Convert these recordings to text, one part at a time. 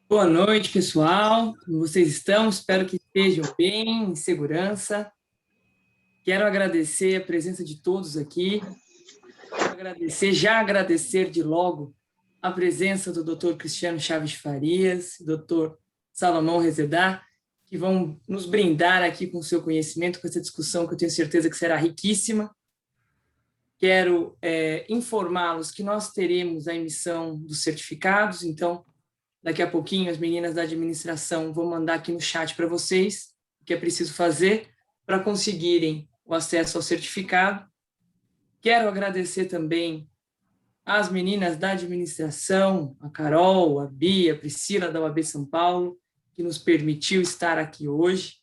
Boa noite, pessoal. Como vocês estão? Espero que estejam bem, em segurança. Quero agradecer a presença de todos aqui. Já agradecer de logo a presença do Dr. Cristiano Chaves Farias, Dr. Salomão Rezedá, que vão nos brindar aqui com o seu conhecimento, com essa discussão que eu tenho certeza que será riquíssima. Quero informá-los que nós teremos a emissão dos certificados, então daqui a pouquinho, as meninas da administração vão mandar aqui no chat para vocês o que é preciso fazer para conseguirem o acesso ao certificado. Quero agradecer também às meninas da administração, a Carol, a Bia, a Priscila da UAB São Paulo, que nos permitiu estar aqui hoje.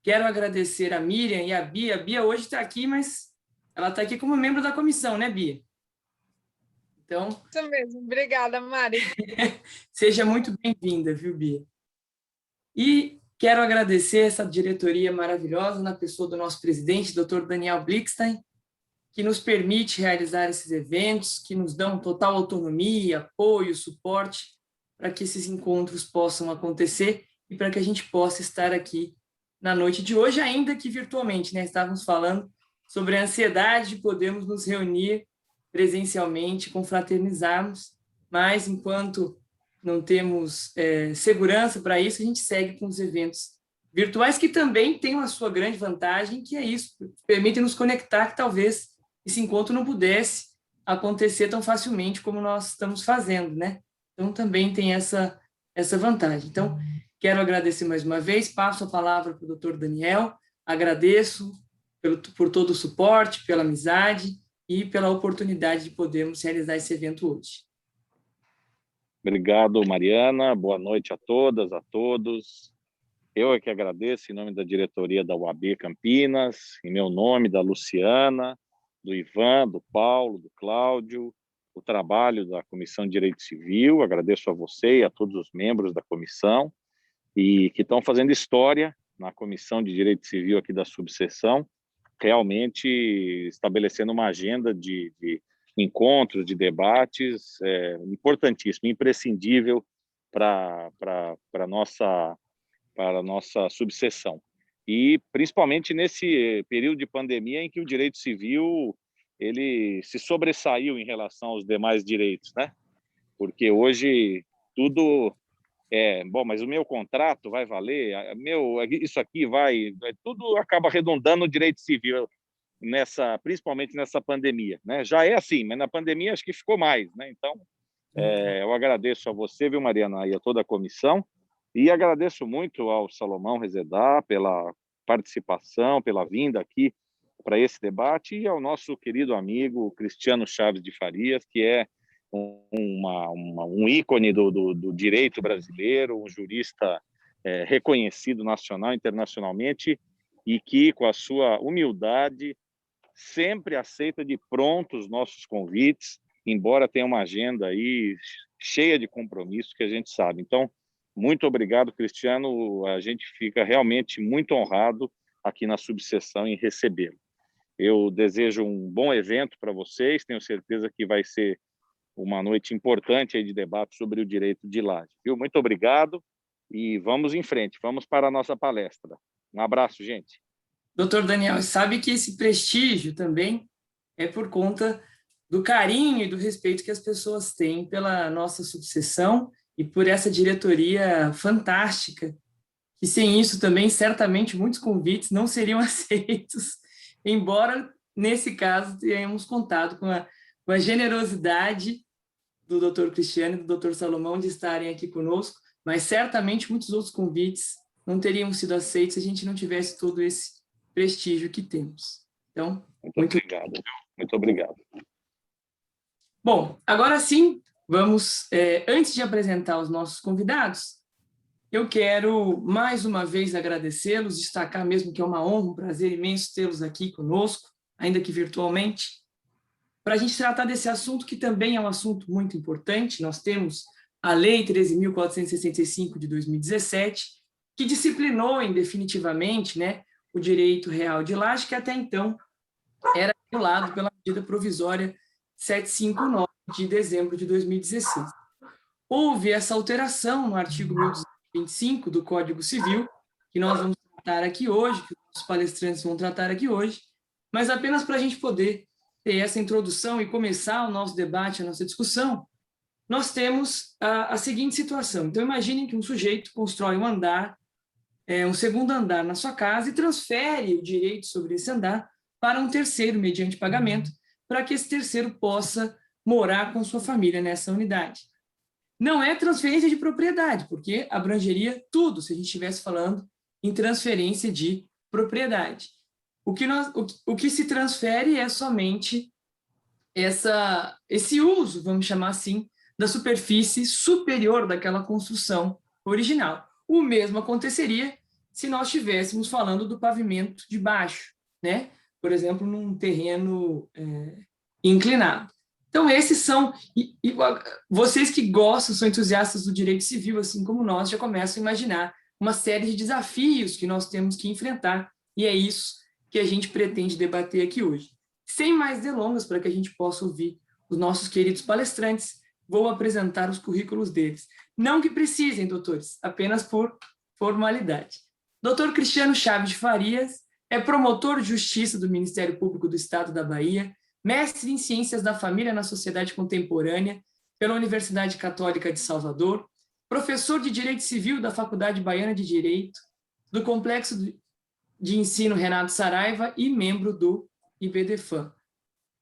Quero agradecer a Miriam e a Bia. A Bia hoje está aqui, mas ela está aqui como membro da comissão, né, Bia? Então, isso mesmo. Obrigada, Mari. Seja muito bem-vinda, viu, Bia? E quero agradecer essa diretoria maravilhosa na pessoa do nosso presidente, Dr. Daniel Blickstein, que nos permite realizar esses eventos, que nos dão total autonomia, apoio, suporte para que esses encontros possam acontecer e para que a gente possa estar aqui na noite de hoje, ainda que virtualmente, né? Estávamos falando sobre a ansiedade de podermos nos reunir presencialmente, confraternizarmos, mas enquanto não temos segurança para isso, a gente segue com os eventos virtuais, que também têm a sua grande vantagem, que é isso, permitem nos conectar, que talvez esse encontro não pudesse acontecer tão facilmente como nós estamos fazendo, né? Então, também tem essa vantagem. Então, quero agradecer mais uma vez, passo a palavra para o doutor Daniel, agradeço por todo o suporte, pela amizade e pela oportunidade de podermos realizar esse evento hoje. Obrigado, Mariana. Boa noite a todas, a todos. Eu é que agradeço em nome da diretoria da UAB Campinas, em meu nome, da Luciana, do Ivan, do Paulo, do Cláudio, o trabalho da Comissão de Direito Civil. Agradeço a você e a todos os membros da comissão e que estão fazendo história na Comissão de Direito Civil aqui da subseção, realmente estabelecendo uma agenda de encontros, de debates, importantíssimo, imprescindível para a nossa subseção. E principalmente nesse período de pandemia em que o direito civil ele se sobressaiu em relação aos demais direitos, né? Porque hoje tudo bom, mas o meu contrato vai valer, isso aqui tudo acaba redundando no direito civil principalmente nessa pandemia, né? Já é assim, mas na pandemia acho que ficou mais, né? Então, eu agradeço a você, viu, Mariana, e a toda a comissão, e agradeço muito ao Salomão Rezedá pela participação, pela vinda aqui para esse debate, e ao nosso querido amigo Cristiano Chaves de Farias, que é um ícone do direito brasileiro, um jurista reconhecido nacional e internacionalmente, e que, com a sua humildade, sempre aceita de pronto os nossos convites, embora tenha uma agenda aí cheia de compromissos que a gente sabe. Então, muito obrigado, Cristiano. A gente fica realmente muito honrado aqui na subseção em recebê-lo. Eu desejo um bom evento para vocês, tenho certeza que vai ser uma noite importante aí de debate sobre o direito de laje. Viu? Muito obrigado e vamos em frente, vamos para a nossa palestra. Um abraço, gente. Doutor Daniel, sabe que esse prestígio também é por conta do carinho e do respeito que as pessoas têm pela nossa subseção e por essa diretoria fantástica, que sem isso também, certamente, muitos convites não seriam aceitos, embora, nesse caso, tenhamos contado com a generosidade do doutor Cristiano e do doutor Salomão de estarem aqui conosco, mas certamente muitos outros convites não teriam sido aceitos se a gente não tivesse todo esse prestígio que temos. Então, muito obrigado. Muito obrigado. Bom, agora sim, vamos, antes de apresentar os nossos convidados, eu quero mais uma vez agradecê-los, destacar mesmo que é uma honra, um prazer imenso tê-los aqui conosco, ainda que virtualmente, para a gente tratar desse assunto que também é um assunto muito importante. Nós temos a Lei 13.465 de 2017, que disciplinou definitivamente, né, o direito real de laje, que até então era regulado pela medida provisória 759 de dezembro de 2016. houve essa alteração no artigo 1225 do Código Civil, que nós vamos tratar aqui hoje, que os palestrantes vão tratar aqui hoje, mas apenas para a gente poder ter essa introdução e começar o nosso debate, a nossa discussão, nós temos a seguinte situação. Então, imaginem que um sujeito constrói um andar, um segundo andar na sua casa e transfere o direito sobre esse andar para um terceiro, mediante pagamento, para que esse terceiro possa morar com sua família nessa unidade. Não é transferência de propriedade, porque abrangeria tudo se a gente estivesse falando em transferência de propriedade. O que se transfere é somente esse uso, vamos chamar assim, da superfície superior daquela construção original. O mesmo aconteceria se nós estivéssemos falando do pavimento de baixo, né? Por exemplo, num terreno inclinado. Então, esses são... vocês que gostam, são entusiastas do direito civil, assim como nós, já começam a imaginar uma série de desafios que nós temos que enfrentar, e é isso que a gente pretende debater aqui hoje. Sem mais delongas, para que a gente possa ouvir os nossos queridos palestrantes, vou apresentar os currículos deles. Não que precisem, doutores, apenas por formalidade. Doutor Cristiano Chaves de Farias é promotor de justiça do Ministério Público do Estado da Bahia, mestre em Ciências da Família na Sociedade Contemporânea pela Universidade Católica de Salvador, professor de Direito Civil da Faculdade Baiana de Direito, do Complexo de Ensino Renato Saraiva e membro do IBDFAM.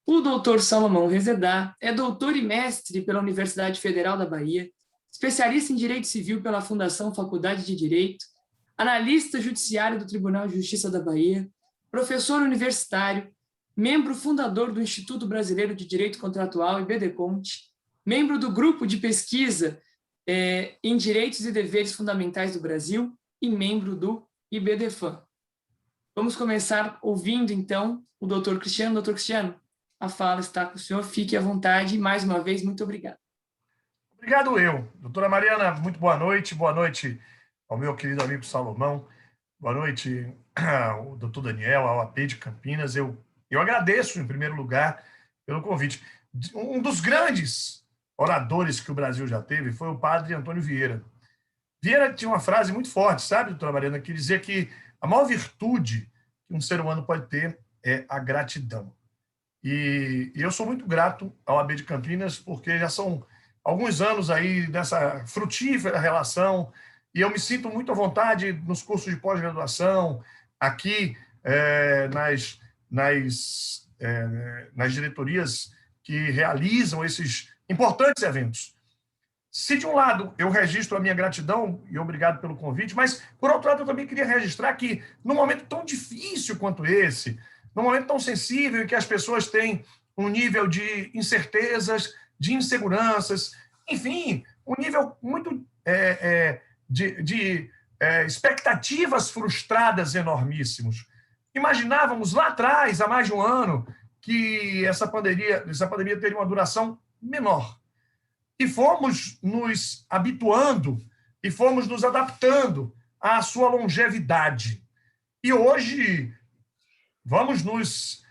O doutor Salomão Rezedá é doutor e mestre pela Universidade Federal da Bahia, especialista em Direito Civil pela Fundação Faculdade de Direito, analista judiciário do Tribunal de Justiça da Bahia, professor universitário, membro fundador do Instituto Brasileiro de Direito Contratual, IBDCONT, membro do Grupo de Pesquisa em Direitos e Deveres Fundamentais do Brasil e membro do IBDFAM. Vamos começar ouvindo, então, o doutor Cristiano. Doutor Cristiano, a fala está com o senhor, fique à vontade e, mais uma vez, muito obrigado. Obrigado eu. Doutora Mariana, muito boa noite ao meu querido amigo Salomão, boa noite ao doutor Daniel, ao AP de Campinas. Eu agradeço, em primeiro lugar, pelo convite. Um dos grandes oradores que o Brasil já teve foi o padre Antônio Vieira. Vieira tinha uma frase muito forte, sabe, doutora Mariana, que dizia que a maior virtude que um ser humano pode ter é a gratidão. E eu sou muito grato ao AB de Campinas, porque já são alguns anos aí dessa frutífera relação, e eu me sinto muito à vontade nos cursos de pós-graduação, aqui nas diretorias que realizam esses importantes eventos. Se, de um lado, eu registro a minha gratidão, e obrigado pelo convite, mas, por outro lado, eu também queria registrar que, num momento tão difícil quanto esse, num momento tão sensível em que as pessoas têm um nível de incertezas, de inseguranças, enfim, um nível muito de expectativas frustradas enormíssimos. Imaginávamos lá atrás, há mais de um ano, que essa pandemia teria uma duração menor. E fomos nos habituando e fomos nos adaptando à sua longevidade. E hoje vamos nos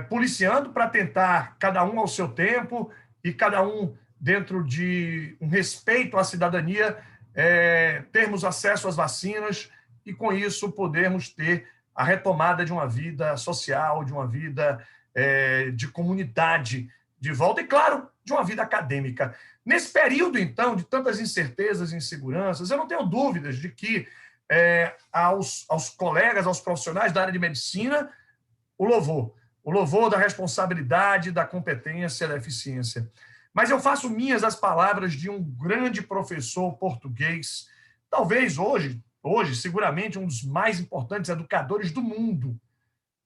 policiando para tentar, cada um ao seu tempo e cada um dentro de um respeito à cidadania, termos acesso às vacinas e, com isso, podermos ter a retomada de uma vida social, de uma vida de comunidade de volta e, claro, de uma vida acadêmica. Nesse período, então, de tantas incertezas e inseguranças, eu não tenho dúvidas de que aos colegas, aos profissionais da área de medicina, o louvor da responsabilidade, da competência, da eficiência. Mas eu faço minhas as palavras de um grande professor português, talvez hoje, seguramente, um dos mais importantes educadores do mundo,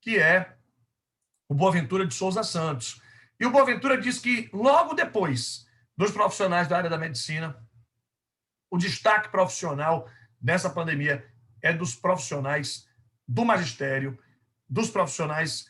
que é o Boaventura de Souza Santos. E o Boaventura diz que, logo depois dos profissionais da área da medicina, o destaque profissional nessa pandemia é dos profissionais do magistério, dos profissionais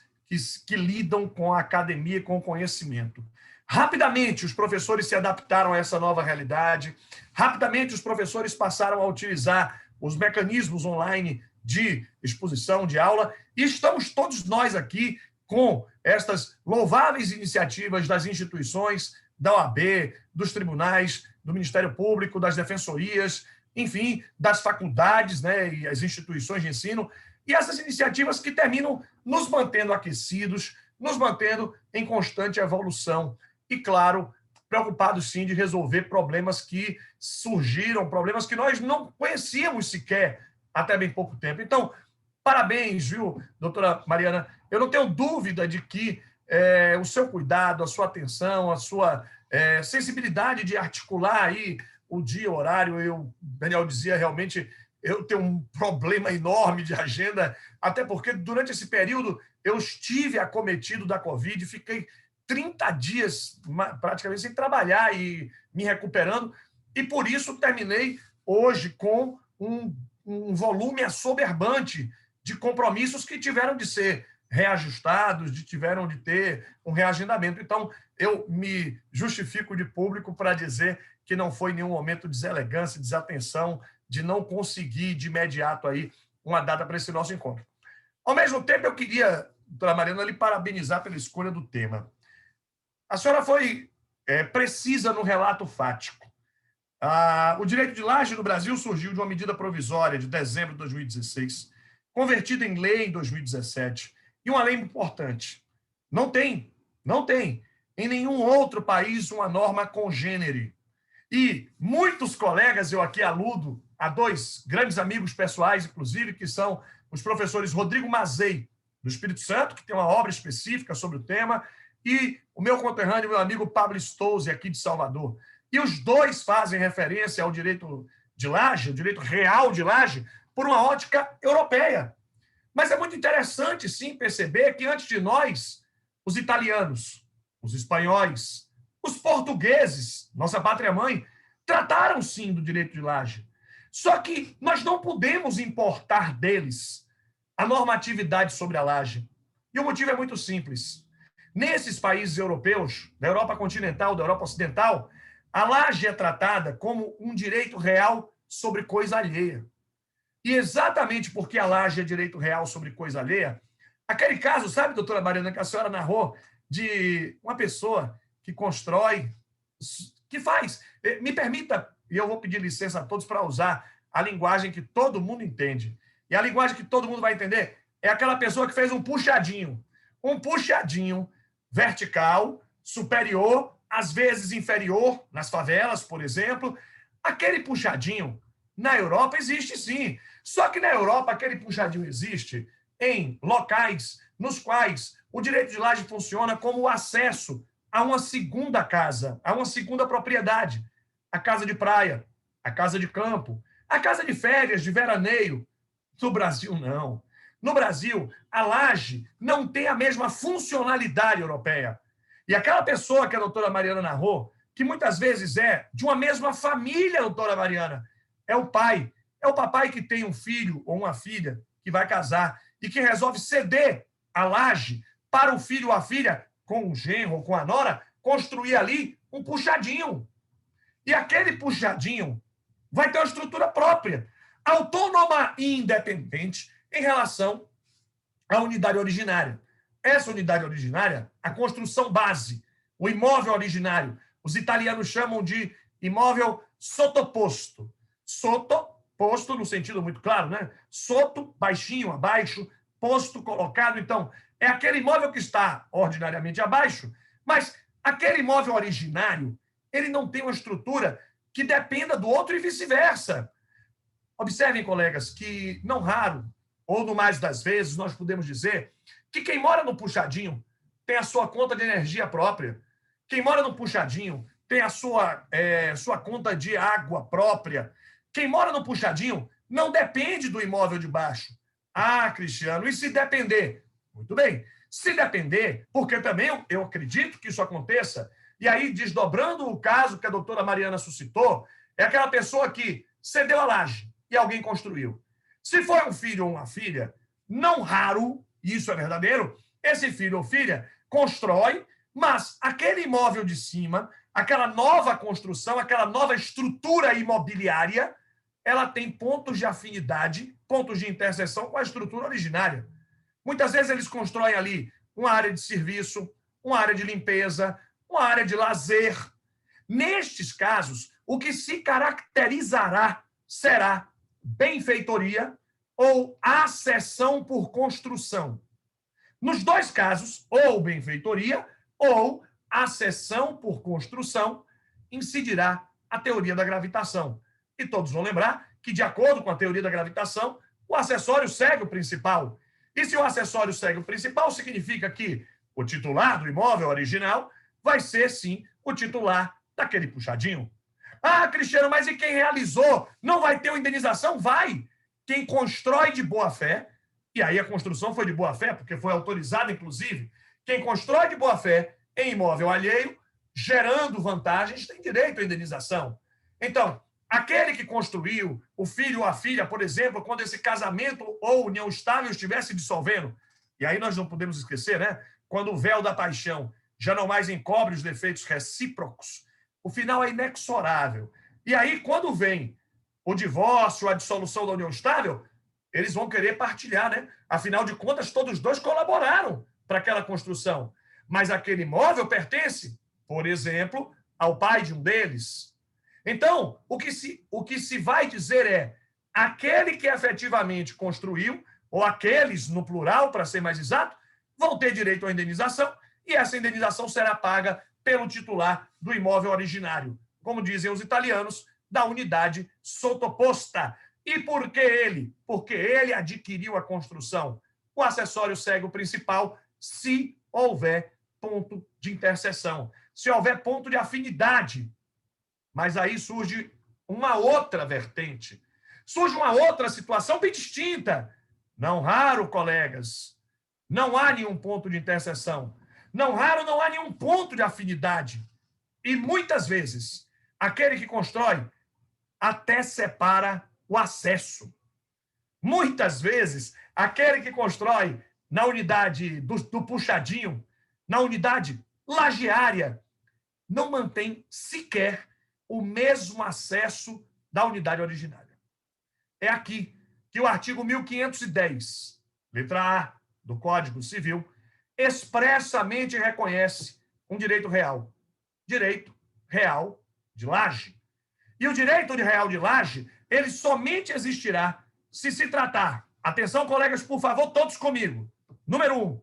que lidam com a academia e com o conhecimento. Rapidamente, os professores se adaptaram a essa nova realidade. Rapidamente, os professores passaram a utilizar os mecanismos online de exposição, de aula, e estamos todos nós aqui com estas louváveis iniciativas das instituições, da OAB, dos tribunais, do Ministério Público, das defensorias, enfim, das faculdades, né, e as instituições de ensino, e essas iniciativas que terminam nos mantendo aquecidos, nos mantendo em constante evolução. E, claro, preocupados, sim, de resolver problemas que surgiram, problemas que nós não conhecíamos sequer até bem pouco tempo. Então, parabéns, viu, doutora Mariana? Eu não tenho dúvida de que o seu cuidado, a sua atenção, a sua sensibilidade de articular aí o dia, o horário, Daniel dizia, realmente, eu tenho um problema enorme de agenda, até porque durante esse período eu estive acometido da Covid, fiquei 30 dias praticamente sem trabalhar e me recuperando, e por isso terminei hoje com um volume assoberbante de compromissos que tiveram de ser reajustados, tiveram de ter um reagendamento. Então, eu me justifico de público para dizer que não foi nenhum momento de deselegância, desatenção, de não conseguir de imediato aí uma data para esse nosso encontro. Ao mesmo tempo, eu queria, doutora Mariana, lhe parabenizar pela escolha do tema. A senhora foi precisa no relato fático. O direito de laje no Brasil surgiu de uma medida provisória de dezembro de 2016, convertida em lei em 2017, e uma lei importante. Não tem em nenhum outro país uma norma congênere. E muitos colegas, eu aqui aludo a dois grandes amigos pessoais, inclusive, que são os professores Rodrigo Mazei, do Espírito Santo, que tem uma obra específica sobre o tema, e o meu conterrâneo, meu amigo Pablo Stouze, aqui de Salvador. E os dois fazem referência ao direito de laje, o direito real de laje, por uma ótica europeia. Mas é muito interessante, sim, perceber que, antes de nós, os italianos, os espanhóis, os portugueses, nossa pátria-mãe, trataram, sim, do direito de laje. Só que nós não podemos importar deles a normatividade sobre a laje. E o motivo é muito simples. Nesses países europeus, da Europa continental, da Europa ocidental, a laje é tratada como um direito real sobre coisa alheia. E exatamente porque a laje é direito real sobre coisa alheia, aquele caso, sabe, doutora Mariana, que a senhora narrou, de uma pessoa que constrói, que faz. Me permita, e eu vou pedir licença a todos para usar a linguagem que todo mundo entende. E a linguagem que todo mundo vai entender é aquela pessoa que fez um puxadinho vertical, superior, às vezes inferior, nas favelas, por exemplo. Aquele puxadinho, na Europa, existe sim. Só que na Europa, aquele puxadinho existe em locais nos quais o direito de laje funciona como o acesso a uma segunda casa, a uma segunda propriedade. A casa de praia, a casa de campo, a casa de férias, de veraneio. No Brasil, não. No Brasil, a laje não tem a mesma funcionalidade europeia. E aquela pessoa que a doutora Mariana narrou, que muitas vezes é de uma mesma família, doutora Mariana, é o pai, é o papai que tem um filho ou uma filha que vai casar e que resolve ceder a laje para o filho ou a filha, com o genro ou com a nora, construir ali um puxadinho. E aquele puxadinho vai ter uma estrutura própria, autônoma e independente em relação à unidade originária. Essa unidade originária, a construção base, o imóvel originário, os italianos chamam de imóvel sottoposto. Sottoposto no sentido muito claro, né? Sotto, baixinho, abaixo, posto, colocado. Então, é aquele imóvel que está ordinariamente abaixo, mas aquele imóvel originário, ele não tem uma estrutura que dependa do outro e vice-versa. Observem, colegas, que não raro, ou no mais das vezes, nós podemos dizer que quem mora no puxadinho tem a sua conta de energia própria. Quem mora no puxadinho tem a sua conta de água própria. Quem mora no puxadinho não depende do imóvel de baixo. Ah, Cristiano, e se depender? Muito bem. Se depender, porque também eu acredito que isso aconteça, e aí, desdobrando o caso que a doutora Mariana suscitou, é aquela pessoa que cedeu a laje e alguém construiu. Se for um filho ou uma filha, não raro, e isso é verdadeiro, esse filho ou filha constrói, mas aquele imóvel de cima, aquela nova construção, aquela nova estrutura imobiliária, ela tem pontos de afinidade, pontos de interseção com a estrutura originária. Muitas vezes eles constroem ali uma área de serviço, uma área de limpeza, uma área de lazer. Nestes casos, o que se caracterizará será benfeitoria ou acessão por construção. Nos dois casos, ou benfeitoria ou acessão por construção, incidirá a teoria da gravitação. E todos vão lembrar que, de acordo com a teoria da gravitação, o acessório segue o principal. E se o acessório segue o principal, significa que o titular do imóvel original vai ser, sim, o titular daquele puxadinho. Ah, Cristiano, mas e quem realizou? Não vai ter uma indenização? Vai! Quem constrói de boa-fé, e aí a construção foi de boa-fé, porque foi autorizada, inclusive, quem constrói de boa-fé em imóvel alheio, gerando vantagens, tem direito à indenização. Então, aquele que construiu, o filho ou a filha, por exemplo, quando esse casamento ou união estável estivesse dissolvendo, e aí nós não podemos esquecer, né? Quando o véu da paixão já não mais encobre os defeitos recíprocos, o final é inexorável. E aí, quando vem o divórcio, a dissolução da união estável, eles vão querer partilhar, né? Afinal de contas, todos dois colaboraram para aquela construção. Mas aquele imóvel pertence, por exemplo, ao pai de um deles. Então, o que se vai dizer é aquele que efetivamente construiu, ou aqueles, no plural, para ser mais exato, vão ter direito à indenização, e essa indenização será paga pelo titular do imóvel originário, como dizem os italianos, da unidade sottoposta. E por que ele? Porque ele adquiriu a construção. O acessório segue o principal se houver ponto de interseção, se houver ponto de afinidade. Mas aí surge uma outra vertente, surge uma outra situação bem distinta. Não raro, colegas, não há nenhum ponto de interseção. Não raro, não há nenhum ponto de afinidade. E muitas vezes, aquele que constrói até separa o acesso. Muitas vezes, aquele que constrói na unidade do puxadinho, na unidade lajeária, não mantém sequer o mesmo acesso da unidade originária. É aqui que o artigo 1510, letra A do Código Civil, expressamente reconhece um direito real de laje. E o direito real de laje, ele somente existirá se tratar, atenção, colegas, por favor, todos comigo. Número 1,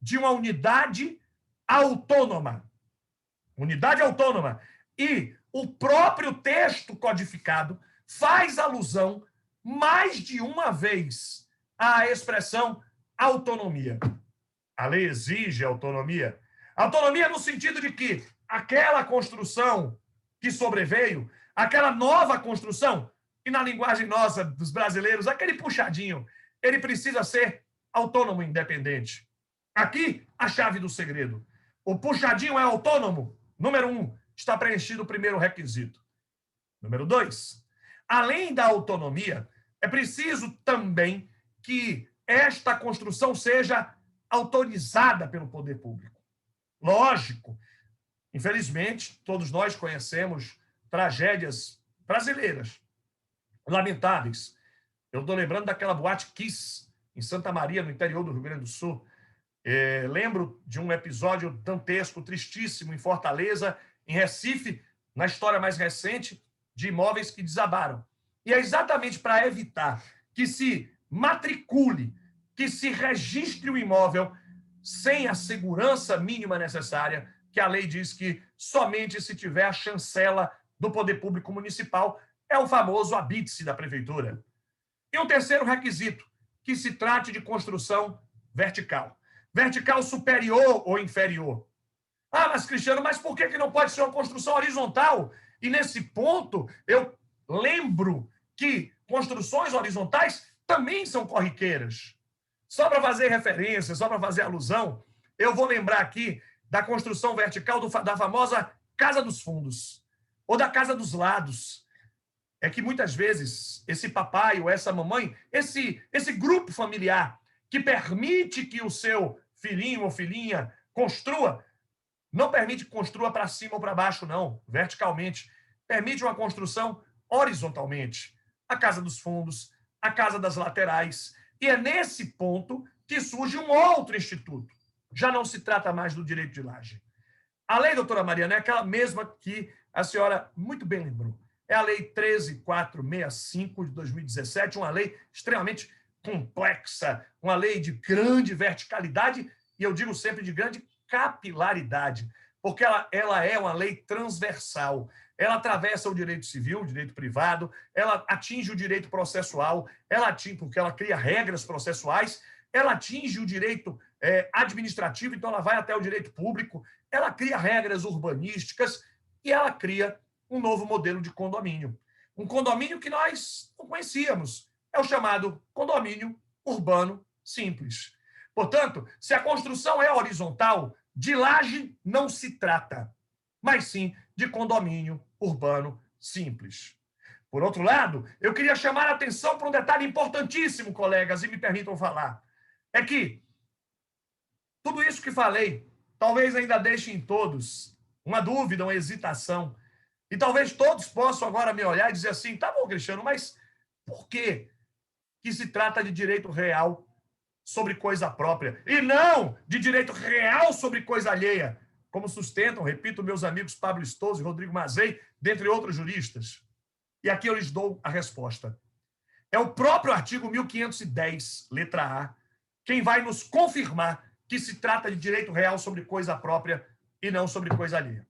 de uma unidade autônoma. Unidade autônoma. E o próprio texto codificado faz alusão mais de uma vez à expressão autonomia. A lei exige autonomia. Autonomia no sentido de que aquela construção que sobreveio, aquela nova construção, e na linguagem nossa dos brasileiros, aquele puxadinho, ele precisa ser autônomo e independente. Aqui, a chave do segredo. O puxadinho é autônomo? Número 1, está preenchido o primeiro requisito. Número 2, além da autonomia, é preciso também que esta construção seja autorizada pelo poder público. Lógico, infelizmente, todos nós conhecemos tragédias brasileiras, lamentáveis. Eu estou lembrando daquela boate Kiss, em Santa Maria, no interior do Rio Grande do Sul. Lembro de um episódio dantesco, tristíssimo, em Fortaleza, em Recife, na história mais recente, de imóveis que desabaram. E é exatamente para evitar que se matricule, que se registre o imóvel sem a segurança mínima necessária, que a lei diz que somente se tiver a chancela do poder público municipal, é o famoso habite-se da prefeitura. E um terceiro requisito, que se trate de construção vertical. Vertical superior ou inferior. Ah, mas Cristiano, mas por que não pode ser uma construção horizontal? E nesse ponto, eu lembro que construções horizontais também são corriqueiras. Só para fazer referência, só para fazer alusão, eu vou lembrar aqui da construção vertical da famosa Casa dos Fundos, ou da Casa dos Lados. É que muitas vezes esse papai ou essa mamãe, esse grupo familiar que permite que o seu filhinho ou filhinha construa, não permite que construa para cima ou para baixo, não, verticalmente. Permite uma construção horizontalmente. A Casa dos Fundos, a Casa das Laterais. E é nesse ponto que surge um outro instituto. Já não se trata mais do direito de laje. A lei, doutora Mariana, é aquela mesma que a senhora muito bem lembrou. É a Lei 13.465 de 2017, uma lei extremamente complexa, uma lei de grande verticalidade, e eu digo sempre de grande capilaridade, porque ela é uma lei transversal. Ela atravessa o direito civil, o direito privado, ela atinge o direito processual, ela atinge, porque ela cria regras processuais, ela atinge o direito administrativo, então ela vai até o direito público, ela cria regras urbanísticas e ela cria um novo modelo de condomínio. Um condomínio que nós não conhecíamos. É o chamado condomínio urbano simples. Portanto, se a construção é horizontal, de laje não se trata, mas sim de condomínio urbano simples. Por outro lado, eu queria chamar a atenção para um detalhe importantíssimo, colegas, e me permitam falar. É que tudo isso que falei, talvez ainda deixe em todos uma dúvida, uma hesitação. E talvez todos possam agora me olhar e dizer assim, tá bom, Cristiano, mas por que se trata de direito real sobre coisa própria e não de direito real sobre coisa alheia, como sustentam, repito, meus amigos Pablo Stoso e Rodrigo Mazei, dentre outros juristas? E aqui eu lhes dou a resposta. É o próprio artigo 1510, letra A, quem vai nos confirmar que se trata de direito real sobre coisa própria e não sobre coisa alheia.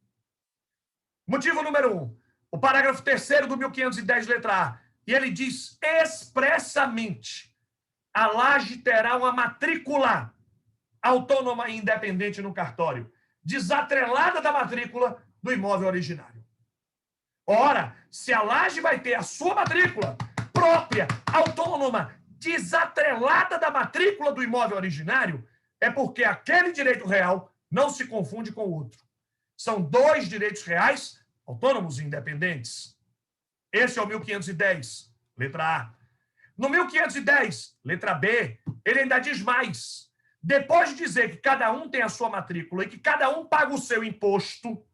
Motivo número 1, o parágrafo 3º do 1510, letra A, e ele diz expressamente: a laje terá uma matrícula autônoma e independente no cartório, desatrelada da matrícula do imóvel originário. Ora, se a laje vai ter a sua matrícula própria, autônoma, desatrelada da matrícula do imóvel originário, é porque aquele direito real não se confunde com o outro. São dois direitos reais autônomos e independentes. Esse é o 1510, letra A. No 1510, letra B, ele ainda diz mais. Depois de dizer que cada um tem a sua matrícula e que cada um paga o seu imposto,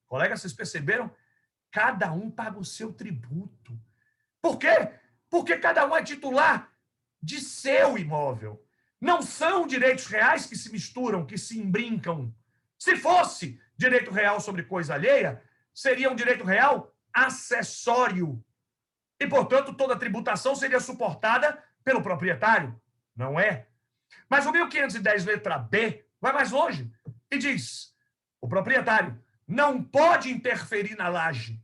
colegas, vocês perceberam? Cada um paga o seu tributo. Por quê? Porque cada um é titular de seu imóvel. Não são direitos reais que se misturam, que se imbrincam. Se fosse direito real sobre coisa alheia, seria um direito real acessório. E, portanto, toda a tributação seria suportada pelo proprietário. Não é? Mas o 1510, letra B, vai mais longe e diz: o proprietário não pode interferir na laje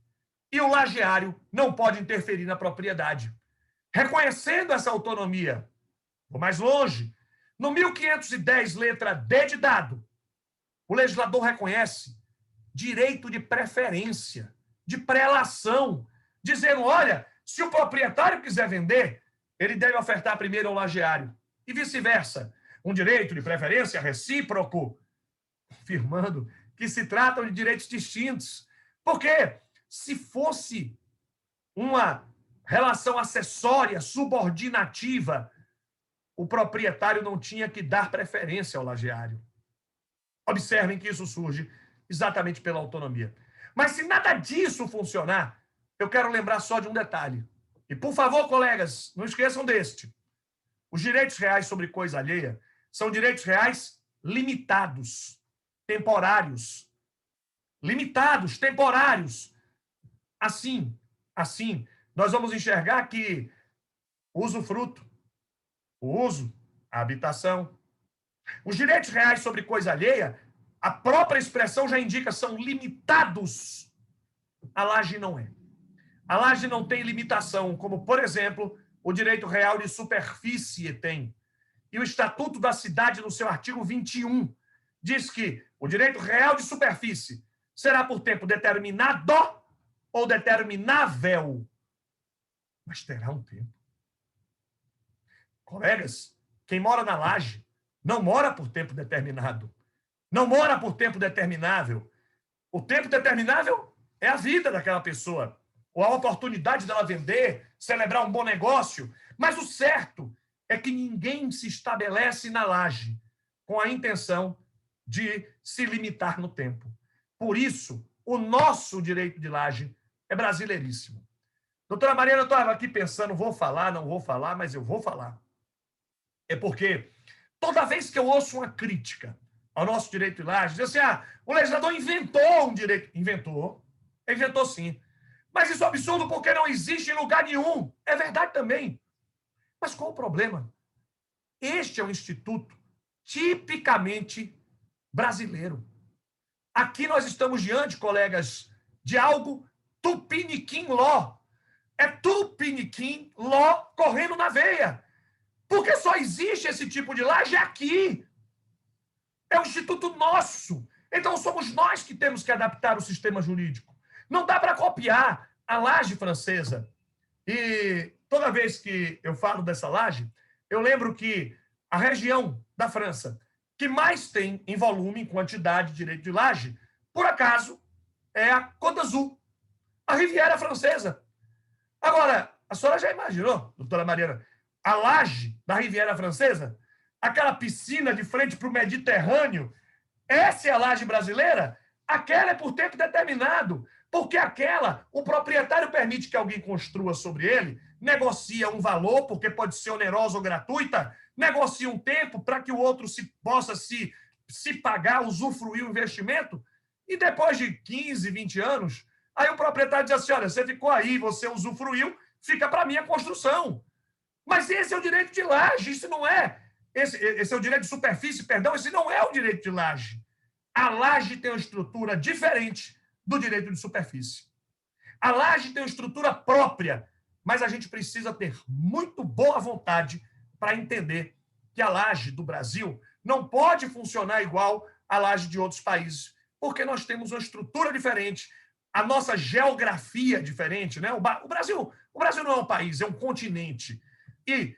e o lajeário não pode interferir na propriedade. Reconhecendo essa autonomia, vou mais longe. No 1510, letra D de dado, o legislador reconhece direito de preferência, de prelação, dizendo: olha, se o proprietário quiser vender, ele deve ofertar primeiro ao lajeário. E vice-versa. Um direito de preferência recíproco, afirmando que se tratam de direitos distintos. Porque se fosse uma relação acessória, subordinativa, o proprietário não tinha que dar preferência ao lajeário. Observem que isso surge exatamente pela autonomia. Mas se nada disso funcionar, eu quero lembrar só de um detalhe. E, por favor, colegas, não esqueçam deste. Os direitos reais sobre coisa alheia são direitos reais limitados, temporários. Limitados, temporários. Assim, nós vamos enxergar que o usufruto, o uso, a habitação, os direitos reais sobre coisa alheia, a própria expressão já indica, são limitados. A laje não é. A laje não tem limitação, como, por exemplo, o direito real de superfície tem. E o Estatuto da Cidade, no seu artigo 21, diz que o direito real de superfície será por tempo determinado ou determinável. Mas terá um tempo. Colegas, quem mora na laje não mora por tempo determinado. Não mora por tempo determinável. O tempo determinável é a vida daquela pessoa, ou a oportunidade dela vender, celebrar um bom negócio. Mas o certo é que ninguém se estabelece na laje com a intenção de se limitar no tempo. Por isso, o nosso direito de laje é brasileiríssimo. Doutora Mariana, eu estava aqui pensando, vou falar, não vou falar, mas eu vou falar. É porque toda vez que eu ouço uma crítica ao nosso direito de laje, diz assim, o legislador inventou um direito. Inventou. Inventou sim. Mas isso é absurdo porque não existe em lugar nenhum. É verdade também. Mas qual o problema? Este é um instituto tipicamente brasileiro. Aqui nós estamos diante, colegas, de algo tupiniquim ló. É tupiniquim ló correndo na veia. Porque só existe esse tipo de laje aqui. É um instituto nosso. Então somos nós que temos que adaptar o sistema jurídico. Não dá para copiar a laje francesa. E toda vez que eu falo dessa laje, eu lembro que a região da França que mais tem em volume, em quantidade de direito de laje, por acaso, é a Côte d'Azur, a Riviera Francesa. Agora, a senhora já imaginou, doutora Mariana, a laje da Riviera Francesa? Aquela piscina de frente para o Mediterrâneo? Essa é a laje brasileira? Aquela é por tempo determinado, porque aquela, o proprietário permite que alguém construa sobre ele, negocia um valor, porque pode ser onerosa ou gratuita, negocia um tempo para que o outro possa se pagar, usufruir o investimento, e depois de 15, 20 anos, aí o proprietário diz assim, olha, você ficou aí, você usufruiu, fica para mim a construção. Mas esse é o direito de laje, isso não é. Esse é o direito de superfície, perdão, esse não é o direito de laje. A laje tem uma estrutura diferente do direito de superfície. A laje tem uma estrutura própria, mas a gente precisa ter muito boa vontade para entender que a laje do Brasil não pode funcionar igual à laje de outros países, porque nós temos uma estrutura diferente, a nossa geografia é diferente, né? O Brasil não é um país, é um continente. E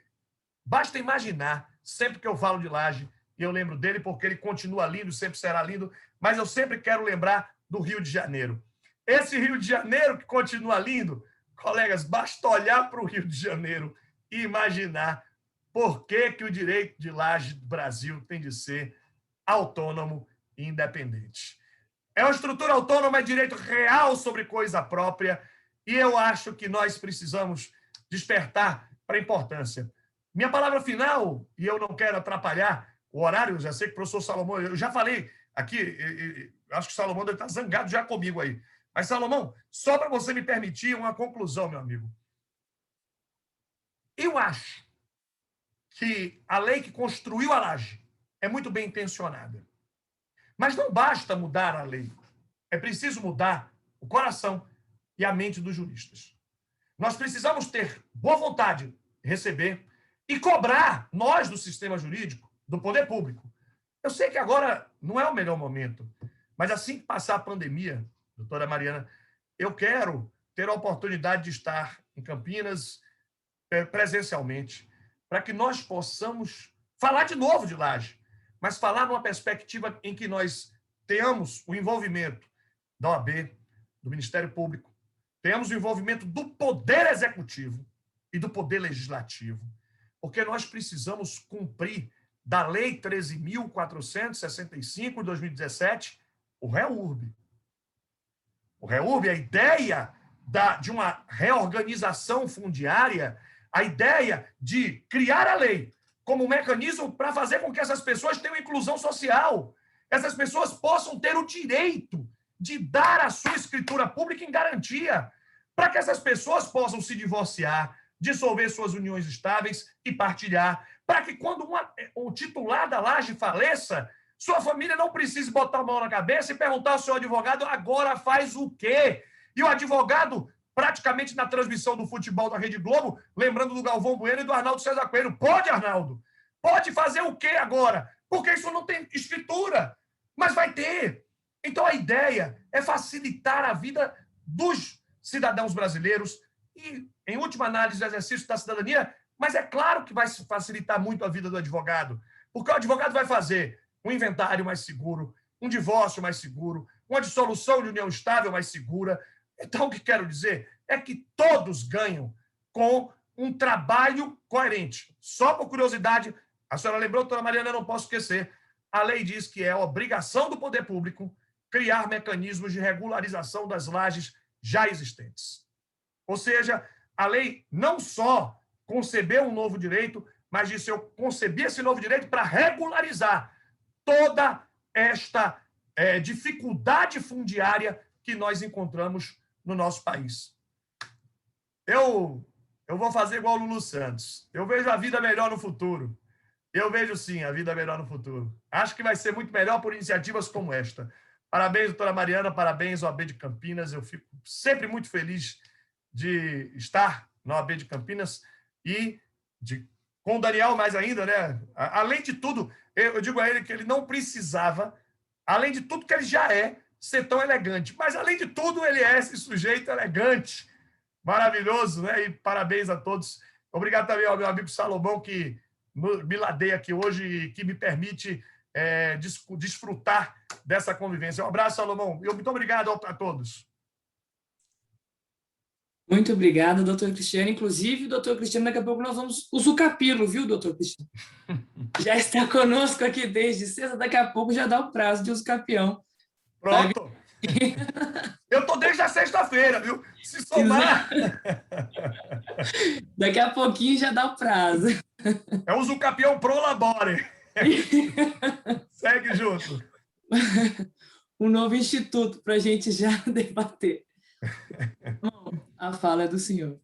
basta imaginar, sempre que eu falo de laje, e eu lembro dele porque ele continua lindo, sempre será lindo, mas eu sempre quero lembrar do Rio de Janeiro. Esse Rio de Janeiro que continua lindo, colegas, basta olhar para o Rio de Janeiro e imaginar por que o direito de laje do Brasil tem de ser autônomo e independente. É uma estrutura autônoma, é direito real sobre coisa própria, e eu acho que nós precisamos despertar para a importância. Minha palavra final, e eu não quero atrapalhar o horário, já sei que o professor Salomão, eu já falei aqui, acho que o Salomão deve estar zangado já comigo aí. Mas, Salomão, só para você me permitir uma conclusão, meu amigo. Eu acho que a lei que construiu a laje é muito bem intencionada. Mas não basta mudar a lei. É preciso mudar o coração e a mente dos juristas. Nós precisamos ter boa vontade de receber e cobrar, nós do sistema jurídico, do poder público. Eu sei que agora não é o melhor momento, mas assim que passar a pandemia, doutora Mariana, eu quero ter a oportunidade de estar em Campinas presencialmente, para que nós possamos falar de novo de laje, mas falar numa perspectiva em que nós tenhamos o envolvimento da OAB, do Ministério Público, tenhamos o envolvimento do Poder Executivo e do Poder Legislativo, porque nós precisamos cumprir da Lei 13.465, de 2017, o REURB. O REURB, a ideia de uma reorganização fundiária, a ideia de criar a lei como um mecanismo para fazer com que essas pessoas tenham inclusão social, essas pessoas possam ter o direito de dar a sua escritura pública em garantia, para que essas pessoas possam se divorciar, dissolver suas uniões estáveis e partilhar, para que quando o titular da laje faleça, sua família não precise botar a mão na cabeça e perguntar ao seu advogado agora faz o quê? E o advogado, praticamente na transmissão do futebol da Rede Globo, lembrando do Galvão Bueno e do Arnaldo César Coelho, pode, Arnaldo? Pode fazer o quê agora? Porque isso não tem escritura, mas vai ter. Então a ideia é facilitar a vida dos cidadãos brasileiros e, em última análise, o exercício da cidadania, mas é claro que vai facilitar muito a vida do advogado, porque o advogado vai fazer um inventário mais seguro, um divórcio mais seguro, uma dissolução de união estável mais segura. Então, o que quero dizer é que todos ganham com um trabalho coerente. Só por curiosidade, a senhora lembrou, doutora Mariana, eu não posso esquecer, a lei diz que é obrigação do poder público criar mecanismos de regularização das lajes já existentes. Ou seja, a lei não só concebeu um novo direito, mas disse eu concebi esse novo direito para regularizar toda esta dificuldade fundiária que nós encontramos no nosso país. Eu vou fazer igual o Lulu Santos. Eu vejo a vida melhor no futuro. Eu vejo, sim, a vida melhor no futuro. Acho que vai ser muito melhor por iniciativas como esta. Parabéns, doutora Mariana, parabéns, OAB de Campinas. Eu fico sempre muito feliz de estar na OAB de Campinas e com o Daniel mais ainda, né? Além de tudo, eu digo a ele que ele não precisava, além de tudo que ele já é, ser tão elegante. Mas, além de tudo, ele é esse sujeito elegante, maravilhoso, né? E parabéns a todos. Obrigado também ao meu amigo Salomão, que me ladeia aqui hoje e que me permite desfrutar dessa convivência. Um abraço, Salomão. E muito obrigado a todos. Muito obrigado, doutor Cristiano. Inclusive, doutor Cristiano, daqui a pouco nós vamos usucapilo, viu, doutor Cristiano? Já está conosco aqui desde sexta, daqui a pouco já dá o prazo de usucapião. Pronto. Eu estou desde a sexta-feira, viu? Se somar... Daqui a pouquinho já dá o prazo. É usucapião pro labore. Segue junto. Um novo instituto para a gente já debater. Bom, a fala é do senhor.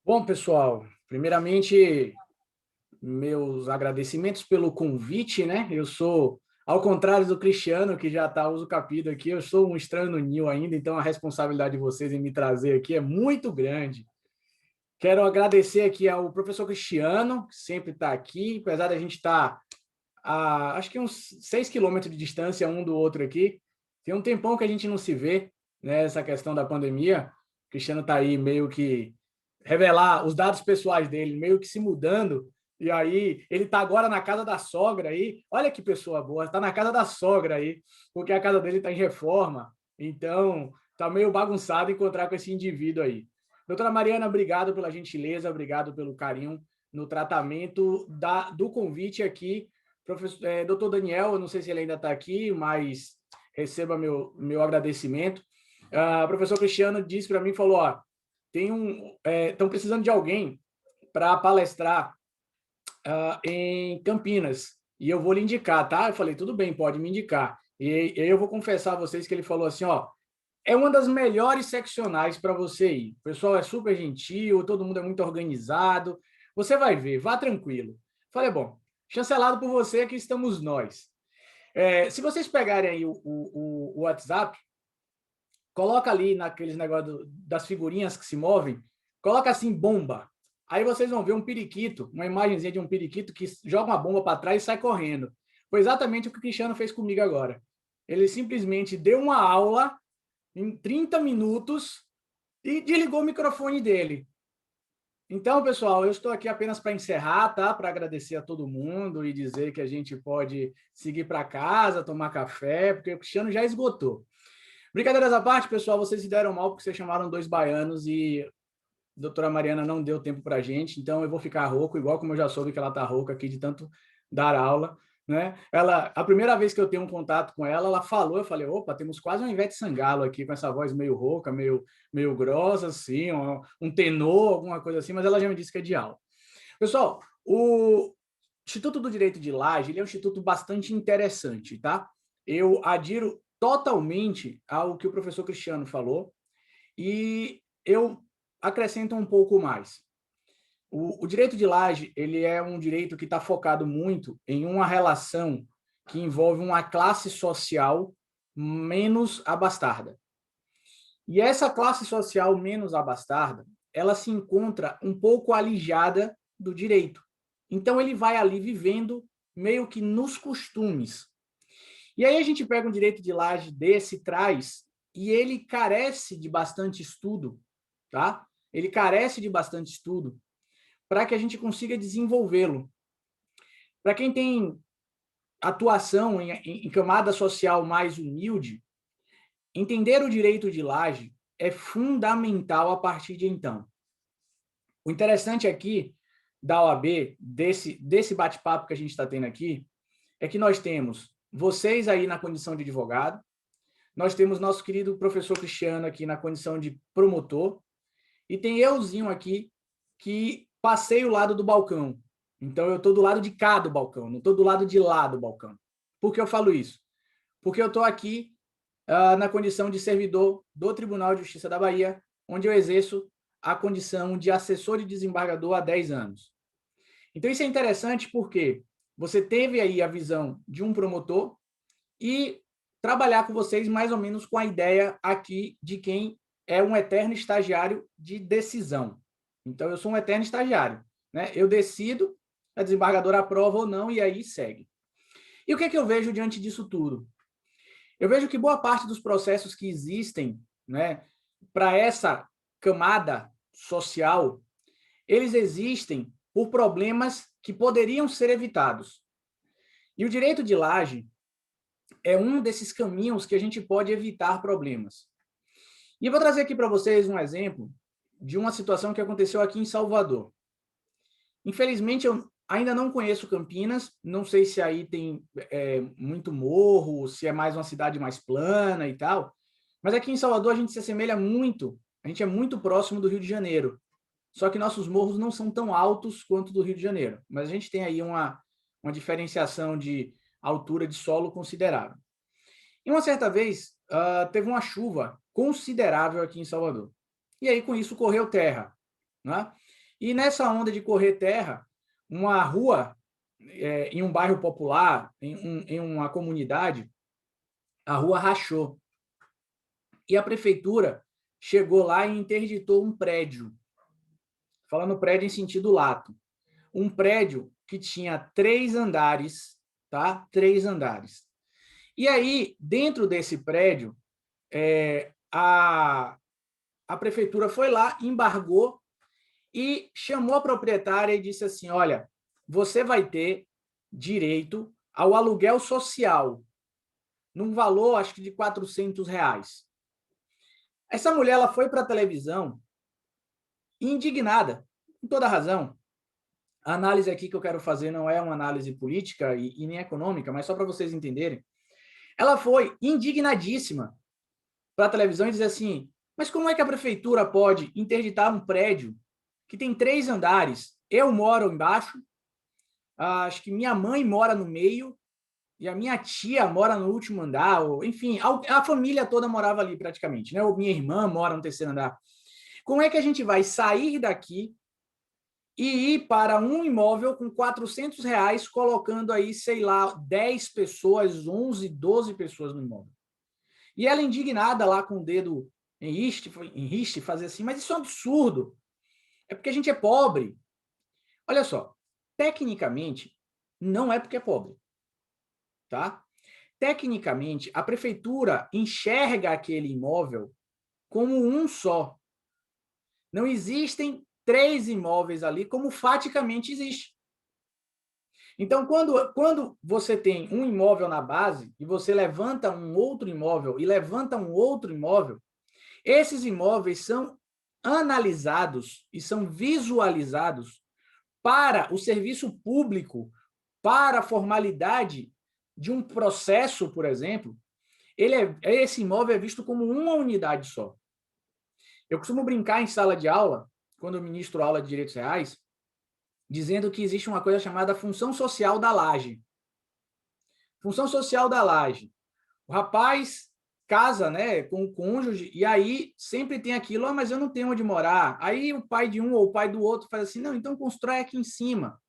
Bom, pessoal, primeiramente, meus agradecimentos pelo convite, né? Eu sou, ao contrário do Cristiano, que já está usucapido aqui, eu sou um estranho no ninho ainda, então a responsabilidade de vocês em me trazer aqui é muito grande. Quero agradecer aqui ao professor Cristiano, que sempre está aqui, apesar da gente estar a, acho que uns 6 quilômetros de distância um do outro aqui. Tem um tempão que a gente não se vê, né, essa questão da pandemia. O Cristiano está aí meio que revelar os dados pessoais dele, meio que se mudando, e aí ele está agora na casa da sogra aí. Olha que pessoa boa, está na casa da sogra aí, porque a casa dele está em reforma, então está meio bagunçado encontrar com esse indivíduo aí. Doutora Mariana, obrigado pela gentileza, obrigado pelo carinho no tratamento do convite aqui. Doutor Daniel, eu não sei se ele ainda está aqui, mas receba meu agradecimento. Professor Cristiano disse para mim, falou, ó, estão precisando de alguém para palestrar em Campinas, e eu vou lhe indicar, tá? Eu falei, tudo bem, pode me indicar. E eu vou confessar a vocês que ele falou assim, ó, é uma das melhores seccionais para você ir. O pessoal é super gentil, todo mundo é muito organizado. Você vai ver, vá tranquilo. Falei, bom, chancelado por você, aqui estamos nós. Se vocês pegarem aí o WhatsApp, coloca ali naqueles negócios das figurinhas que se movem, coloca assim, bomba. Aí vocês vão ver um periquito, uma imagenzinha de um periquito que joga uma bomba para trás e sai correndo. Foi exatamente o que o Cristiano fez comigo agora. Ele simplesmente deu uma aula em 30 minutos e desligou o microfone dele. Então, pessoal, eu estou aqui apenas para encerrar, tá? Para agradecer a todo mundo e dizer que a gente pode seguir para casa, tomar café, porque o Cristiano já esgotou. Brincadeiras à parte, pessoal, vocês se deram mal porque vocês chamaram 2 baianos e a doutora Mariana não deu tempo para a gente, então eu vou ficar rouco, igual como eu já soube que ela está rouca aqui de tanto dar aula. Né? A primeira vez que eu tenho um contato com ela, ela falou, eu falei, opa, temos quase uma Ivete Sangalo aqui, com essa voz meio rouca, meio grossa, assim, um tenor, alguma coisa assim, mas ela já me disse que é de aula. Pessoal, o Instituto do Direito de Laje, ele é um instituto bastante interessante, tá? Eu adiro totalmente ao que o professor Cristiano falou e eu acrescento um pouco mais. O direito de laje, ele é um direito que está focado muito em uma relação que envolve uma classe social menos abastarda. E essa classe social menos abastarda, ela se encontra um pouco alijada do direito. Então, ele vai ali vivendo meio que nos costumes. E aí a gente pega um direito de laje desse, traz, e ele carece de bastante estudo, tá? Ele carece de bastante estudo, para que a gente consiga desenvolvê-lo. Para quem tem atuação em camada social mais humilde, entender o direito de laje é fundamental a partir de então. O interessante aqui da OAB, desse bate-papo que a gente está tendo aqui, é que nós temos vocês aí na condição de advogado, nós temos nosso querido professor Cristiano aqui na condição de promotor, e tem euzinho aqui que passei o lado do balcão. Então, eu estou do lado de cá do balcão, não estou do lado de lá do balcão. Por que eu falo isso? Porque eu estou aqui na condição de servidor do Tribunal de Justiça da Bahia, onde eu exerço a condição de assessor de desembargador há 10 anos. Então, isso é interessante porque você teve aí a visão de um promotor e trabalhar com vocês mais ou menos com a ideia aqui de quem é um eterno estagiário de decisão. Então, eu sou um eterno estagiário, né? Eu decido, a desembargadora aprova ou não, e aí segue. E o que é que eu vejo diante disso tudo? Eu vejo que boa parte dos processos que existem, né, para essa camada social, eles existem por problemas que poderiam ser evitados. E o direito de laje é um desses caminhos que a gente pode evitar problemas. E eu vou trazer aqui para vocês um exemplo de uma situação que aconteceu aqui em Salvador. Infelizmente, eu ainda não conheço Campinas, não sei se aí tem muito morro, se é mais uma cidade mais plana e tal, mas aqui em Salvador a gente se assemelha muito, a gente é muito próximo do Rio de Janeiro, só que nossos morros não são tão altos quanto do Rio de Janeiro, mas a gente tem aí uma diferenciação de altura de solo considerável. E uma certa vez, teve uma chuva considerável aqui em Salvador, e aí com isso correu terra, né? E nessa onda de correr terra, uma rua em um bairro popular, em uma comunidade, a rua rachou. E a prefeitura chegou lá e interditou um prédio. Falando prédio em sentido lato. Um prédio que tinha 3 andares, tá? 3 andares. E aí, dentro desse prédio, a prefeitura foi lá, embargou e chamou a proprietária e disse assim, olha, você vai ter direito ao aluguel social, num valor, acho que de R$400. Essa mulher ela foi para a televisão indignada, com toda razão. A análise aqui que eu quero fazer não é uma análise política e nem econômica, mas só para vocês entenderem. Ela foi indignadíssima para a televisão e dizer assim, mas como é que a prefeitura pode interditar um prédio que tem 3 andares? Eu moro embaixo, acho que minha mãe mora no meio e a minha tia mora no último andar, ou, enfim, a família toda morava ali praticamente, né? Ou minha irmã mora no 3º andar. Como é que a gente vai sair daqui e ir para um imóvel com R$400, colocando aí, sei lá, 10 pessoas, 11, 12 pessoas no imóvel? E ela indignada lá com o dedo em riste, fazer assim, mas isso é um absurdo. É porque a gente é pobre. Olha só, tecnicamente, não é porque é pobre, tá? Tecnicamente, a prefeitura enxerga aquele imóvel como um só. Não existem 3 imóveis ali, como faticamente existe. Então, quando você tem um imóvel na base e você levanta um outro imóvel e levanta um outro imóvel, esses imóveis são analisados e são visualizados para o serviço público, para a formalidade de um processo, por exemplo, esse imóvel é visto como uma unidade só. Eu costumo brincar em sala de aula, quando eu ministro aula de direitos reais, dizendo que existe uma coisa chamada função social da laje. Função social da laje. O rapaz casa, né, com o cônjuge, e aí sempre tem aquilo, mas eu não tenho onde morar. Aí o pai de um ou o pai do outro faz assim, não, então constrói aqui em cima.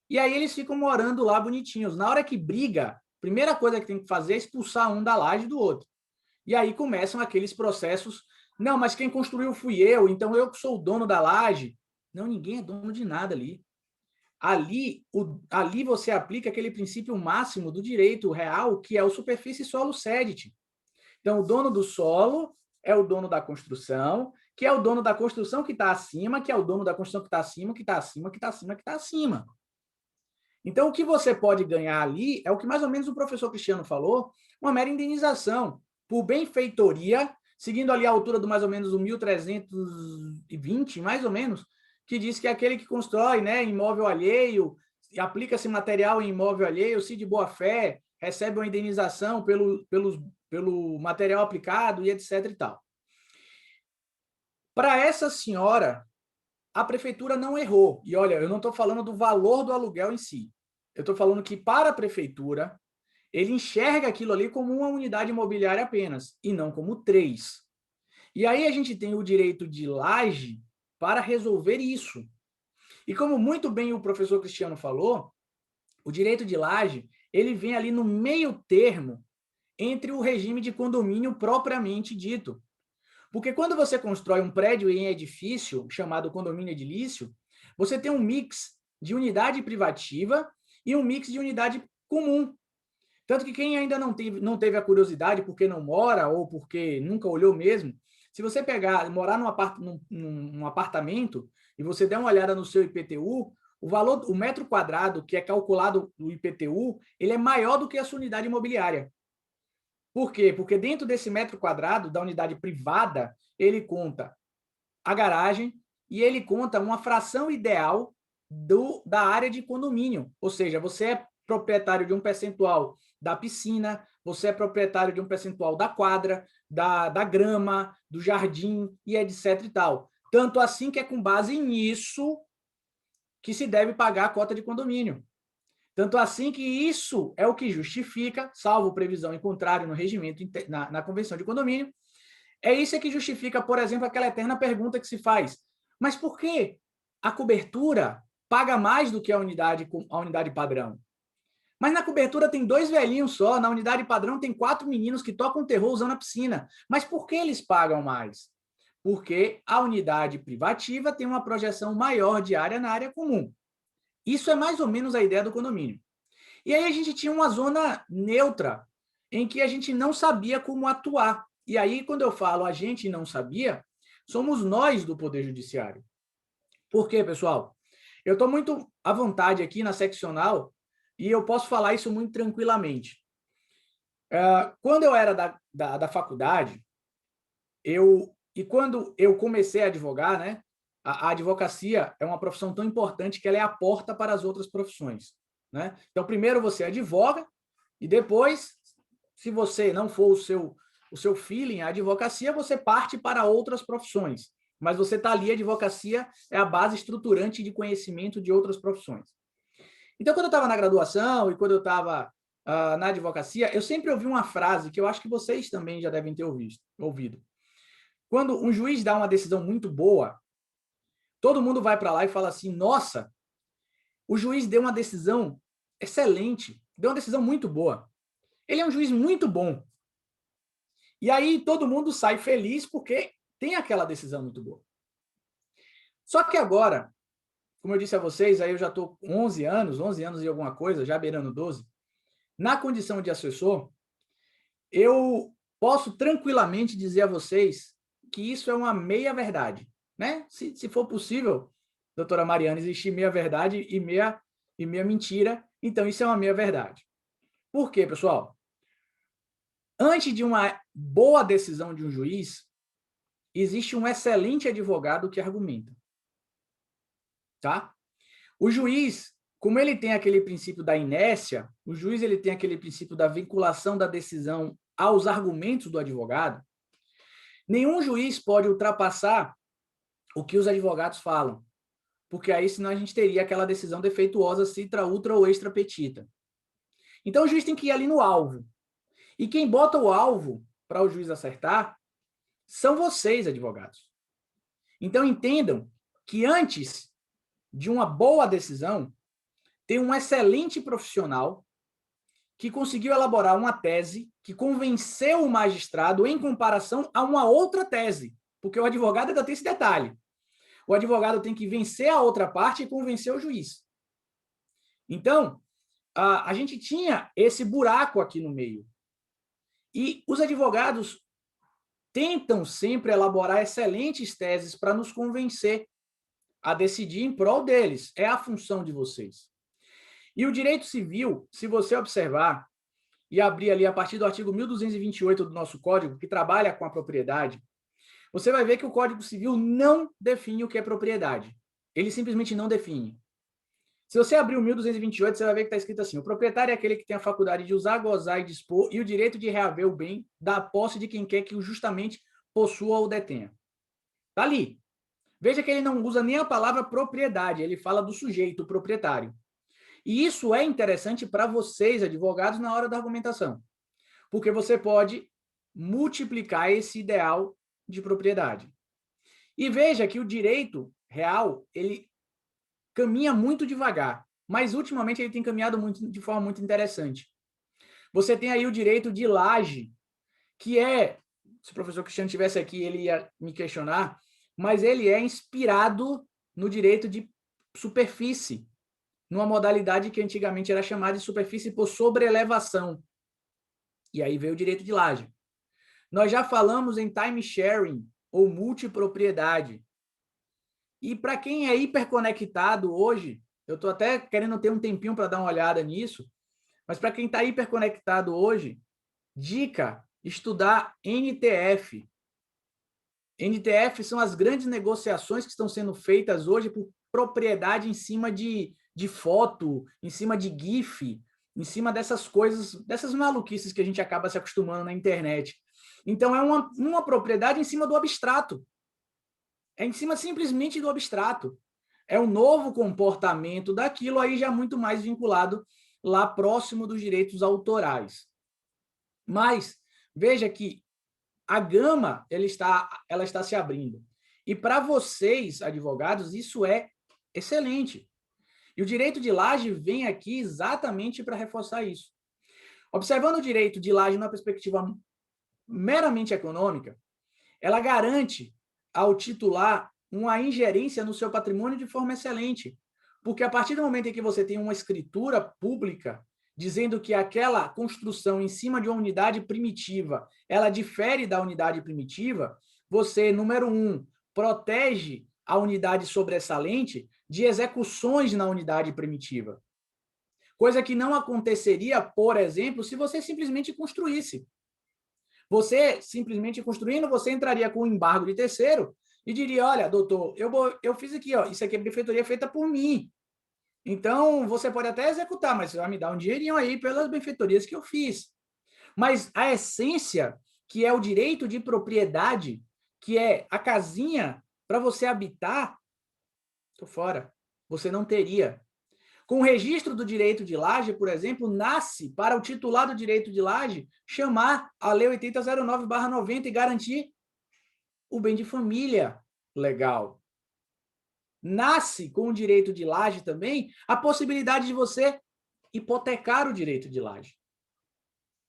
E aí eles ficam morando lá bonitinhos. Na hora que briga, a primeira coisa que tem que fazer é expulsar um da laje do outro. E aí começam aqueles processos, não, mas quem construiu fui eu, então eu que sou o dono da laje. Não, ninguém é dono de nada ali. Ali você aplica aquele princípio máximo do direito real, que é o superfície solo cedit. Então, o dono do solo é o dono da construção, que é o dono da construção que está acima, que é o dono da construção que está acima, que está acima, que está acima, que está acima. Então, o que você pode ganhar ali é o que mais ou menos o professor Cristiano falou, uma mera indenização por benfeitoria, seguindo ali a altura do mais ou menos o 1320, mais ou menos, que diz que é aquele que constrói, né, imóvel alheio, aplica-se material em imóvel alheio, se de boa fé, recebe uma indenização pelo material aplicado e etc. e tal. Para essa senhora, a prefeitura não errou. E olha, eu não estou falando do valor do aluguel em si. Eu estou falando que para a prefeitura, ele enxerga aquilo ali como uma unidade imobiliária apenas, e não como 3. E aí a gente tem o direito de laje para resolver isso. E como muito bem o professor Cristiano falou, o direito de laje, ele vem ali no meio termo entre o regime de condomínio propriamente dito. Porque quando você constrói um prédio em edifício, chamado condomínio edilício, você tem um mix de unidade privativa e um mix de unidade comum. Tanto que quem ainda não teve a curiosidade porque não mora ou porque nunca olhou mesmo, se você morar num apartamento e você der uma olhada no seu IPTU, o metro quadrado que é calculado no IPTU, ele é maior do que a sua unidade imobiliária. Por quê? Porque dentro desse metro quadrado da unidade privada, ele conta a garagem e ele conta uma fração ideal da área de condomínio. Ou seja, você é proprietário de um percentual da piscina, você é proprietário de um percentual da quadra, da grama, do jardim e etc e tal. Tanto assim que é com base nisso que se deve pagar a cota de condomínio. Tanto assim que isso é o que justifica, salvo previsão em contrário no regimento, na Convenção de Condomínio, é isso que justifica, por exemplo, aquela eterna pergunta que se faz: mas por que a cobertura paga mais do que a unidade padrão? Mas na cobertura tem 2 velhinhos só, na unidade padrão tem 4 meninos que tocam terror usando a piscina. Mas por que eles pagam mais? Porque a unidade privativa tem uma projeção maior de área na área comum. Isso é mais ou menos a ideia do condomínio. E aí a gente tinha uma zona neutra, em que a gente não sabia como atuar. E aí, quando eu falo a gente não sabia, somos nós do Poder Judiciário. Por quê, pessoal? Eu estou muito à vontade aqui na seccional e eu posso falar isso muito tranquilamente. Quando eu era da faculdade, quando eu comecei a advogar, né, a advocacia é uma profissão tão importante que ela é a porta para as outras profissões, né? Então, primeiro você advoga e depois, se você não for o seu feeling, a advocacia, você parte para outras profissões. Mas você está ali, a advocacia é a base estruturante de conhecimento de outras profissões. Então, quando eu estava na graduação e quando eu estava na advocacia, eu sempre ouvi uma frase que eu acho que vocês também já devem ter ouvido. Quando um juiz dá uma decisão muito boa, todo mundo vai para lá e fala assim: nossa, o juiz deu uma decisão excelente, deu uma decisão muito boa. Ele é um juiz muito bom. E aí todo mundo sai feliz porque tem aquela decisão muito boa. Só que agora, como eu disse a vocês, aí eu já estou com 11 anos e alguma coisa, já beirando 12, na condição de assessor, eu posso tranquilamente dizer a vocês que isso é uma meia-verdade, né? Se for possível, doutora Mariana, existir meia-verdade e meia mentira, então isso é uma meia-verdade. Por quê, pessoal? Antes de uma boa decisão de um juiz, existe um excelente advogado que argumenta. Tá? O juiz, como ele tem aquele princípio da inércia, o juiz ele tem aquele princípio da vinculação da decisão aos argumentos do advogado, nenhum juiz pode ultrapassar o que os advogados falam, porque aí senão a gente teria aquela decisão defeituosa citra, ultra ou extra petita. Então o juiz tem que ir ali no alvo. E quem bota o alvo para o juiz acertar são vocês, advogados. Então entendam que antes de uma boa decisão, tem um excelente profissional que conseguiu elaborar uma tese que convenceu o magistrado em comparação a uma outra tese, porque o advogado ainda tem esse detalhe. O advogado tem que vencer a outra parte e convencer o juiz. Então, a gente tinha esse buraco aqui no meio. E os advogados tentam sempre elaborar excelentes teses para nos convencer a decidir em prol deles. É a função de vocês. E o direito civil, se você observar e abrir ali a partir do artigo 1228 do nosso Código, que trabalha com a propriedade, você vai ver que o Código Civil não define o que é propriedade. Ele simplesmente não define. Se você abrir o 1228, você vai ver que está escrito assim: o proprietário é aquele que tem a faculdade de usar, gozar e dispor e o direito de reaver o bem da posse de quem quer que o justamente possua ou detenha. Está ali. Veja que ele não usa nem a palavra propriedade, ele fala do sujeito, o proprietário. E isso é interessante para vocês, advogados, na hora da argumentação, porque você pode multiplicar esse ideal de propriedade. E veja que o direito real, ele caminha muito devagar, mas ultimamente ele tem caminhado de forma muito interessante. Você tem aí o direito de laje, que é, se o professor Cristiano estivesse aqui, ele ia me questionar, mas ele é inspirado no direito de superfície, numa modalidade que antigamente era chamada de superfície por sobreelevação. E aí veio o direito de laje. Nós já falamos em time sharing ou multipropriedade. E para quem é hiperconectado hoje, eu estou até querendo ter um tempinho para dar uma olhada nisso, mas para quem está hiperconectado hoje, dica, estudar NTF. NTF são as grandes negociações que estão sendo feitas hoje por propriedade em cima de foto, em cima de GIF, em cima dessas coisas, dessas maluquices que a gente acaba se acostumando na internet. Então, é uma propriedade em cima do abstrato. É em cima simplesmente do abstrato. É um novo comportamento daquilo aí já muito mais vinculado lá próximo dos direitos autorais. Mas veja que a gama ela está se abrindo. E para vocês, advogados, isso é excelente. E o direito de laje vem aqui exatamente para reforçar isso. Observando o direito de laje numa perspectiva meramente econômica, ela garante ao titular uma ingerência no seu patrimônio de forma excelente. Porque a partir do momento em que você tem uma escritura pública dizendo que aquela construção em cima de uma unidade primitiva, ela difere da unidade primitiva, você, número 1, protege a unidade sobressalente de execuções na unidade primitiva. Coisa que não aconteceria, por exemplo, se você simplesmente construísse. Você, simplesmente construindo, você entraria com um embargo de terceiro e diria, olha, doutor, eu fiz aqui, ó, isso aqui é benfeitoria feita por mim. Então, você pode até executar, mas você vai me dar um dinheirinho aí pelas benfeitorias que eu fiz. Mas a essência, que é o direito de propriedade, que é a casinha para você habitar, estou fora. Você não teria. Com o registro do direito de laje, por exemplo, nasce para o titular do direito de laje chamar a Lei 8009/90 e garantir o bem de família legal. Nasce com o direito de laje também a possibilidade de você hipotecar o direito de laje.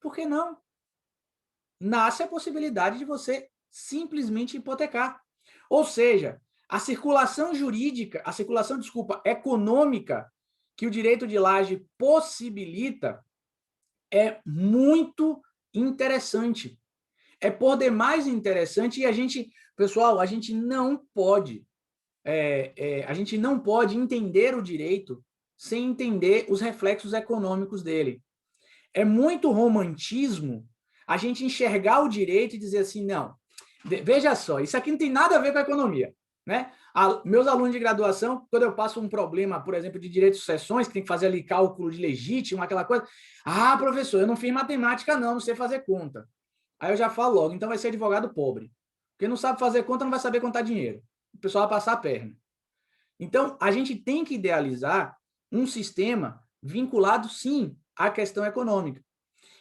Por que não? Nasce a possibilidade de você simplesmente hipotecar. Ou seja, a circulação econômica que o direito de laje possibilita é muito interessante. É por demais interessante e pessoal, a gente não pode entender o direito sem entender os reflexos econômicos dele. É muito romantismo a gente enxergar o direito e dizer assim, não, veja só, isso aqui não tem nada a ver com a economia, né? Meus alunos de graduação, quando eu passo um problema, por exemplo, de direito de sucessões, que tem que fazer ali cálculo de legítimo, aquela coisa, professor, eu não fiz matemática não sei fazer conta. Aí eu já falo logo, então vai ser advogado pobre. Porque não sabe fazer conta, não vai saber contar dinheiro. O pessoal vai passar a perna. Então, a gente tem que idealizar um sistema vinculado, sim, à questão econômica.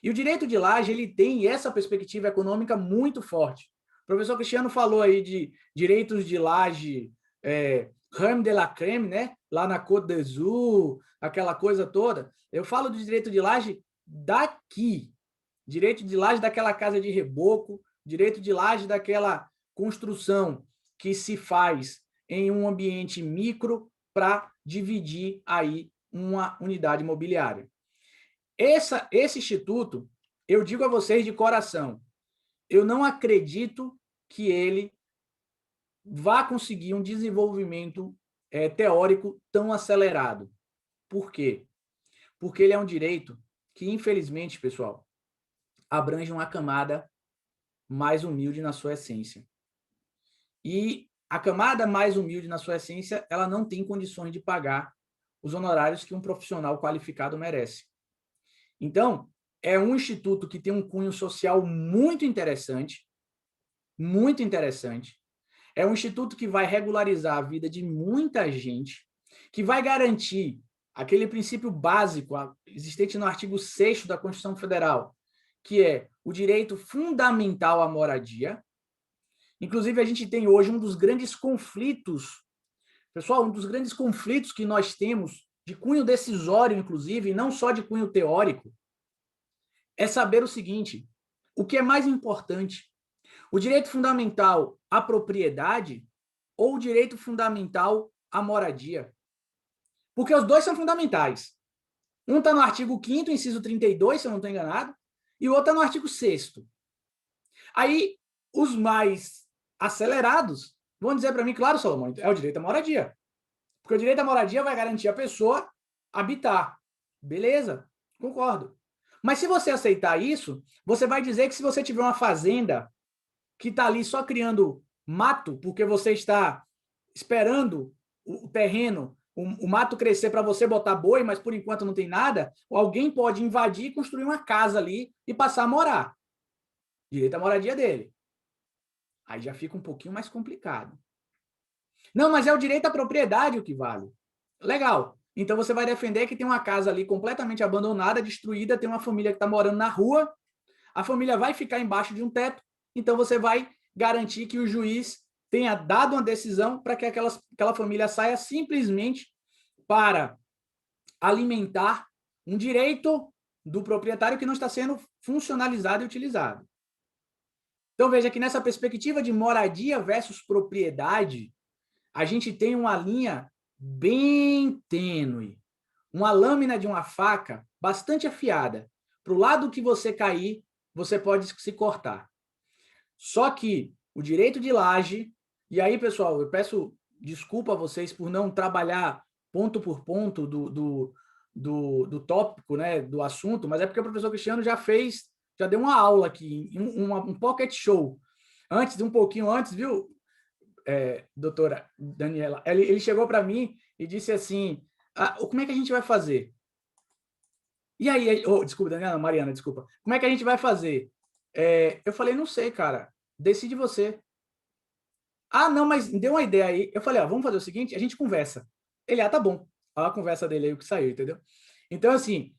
E o direito de laje, ele tem essa perspectiva econômica muito forte. O professor Cristiano falou aí de direitos de laje, crème de la crème, né? Lá na Côte d'Azur, aquela coisa toda. Eu falo do direito de laje daqui. Direito de laje daquela casa de reboco, direito de laje daquela construção que se faz em um ambiente micro para dividir aí uma unidade imobiliária. Esse instituto, eu digo a vocês de coração, eu não acredito que ele vá conseguir um desenvolvimento teórico tão acelerado. Por quê? Porque ele é um direito que, infelizmente, pessoal, abrange uma camada mais humilde na sua essência. E a camada mais humilde na sua essência, ela não tem condições de pagar os honorários que um profissional qualificado merece. Então, é um instituto que tem um cunho social muito interessante, muito interessante. É um instituto que vai regularizar a vida de muita gente, que vai garantir aquele princípio básico existente no artigo 6º da Constituição Federal, que é o direito fundamental à moradia. Inclusive, a gente tem hoje um dos grandes conflitos, pessoal, um dos grandes conflitos que nós temos, de cunho decisório, inclusive, e não só de cunho teórico, é saber o seguinte: o que é mais importante, o direito fundamental à propriedade ou o direito fundamental à moradia? Porque os dois são fundamentais. Um está no artigo 5º, inciso 32, se eu não estou enganado, e o outro está no artigo 6º. Aí, os mais acelerados vão dizer para mim, claro, Salomão, é o direito à moradia. Porque o direito à moradia vai garantir a pessoa habitar. Beleza, concordo. Mas se você aceitar isso, você vai dizer que se você tiver uma fazenda que está ali só criando mato, porque você está esperando o terreno, o mato crescer para você botar boi, mas por enquanto não tem nada, alguém pode invadir e construir uma casa ali e passar a morar. Direito à moradia dele. Aí já fica um pouquinho mais complicado. Não, mas é o direito à propriedade o que vale. Legal. Então você vai defender que tem uma casa ali completamente abandonada, destruída, tem uma família que está morando na rua, a família vai ficar embaixo de um teto, então você vai garantir que o juiz tenha dado uma decisão para que aquela família saia simplesmente para alimentar um direito do proprietário que não está sendo funcionalizado e utilizado. Então veja que nessa perspectiva de moradia versus propriedade, a gente tem uma linha bem tênue, uma lâmina de uma faca bastante afiada. Para o lado que você cair, você pode se cortar. Só que o direito de laje, e aí, pessoal, eu peço desculpa a vocês por não trabalhar ponto por ponto do tópico, né, do assunto, mas é porque o professor Cristiano já deu uma aula aqui, um pocket show, um pouquinho antes, viu, doutora Daniela? Ele chegou para mim e disse assim, como é que a gente vai fazer? E aí, desculpa, Daniela, Mariana, desculpa. Como é que a gente vai fazer? Eu falei, não sei, cara, decide você. Não, mas deu uma ideia aí. Eu falei, vamos fazer o seguinte, a gente conversa. Ele, tá bom. Olha a conversa dele aí, o que saiu, entendeu? Então, assim,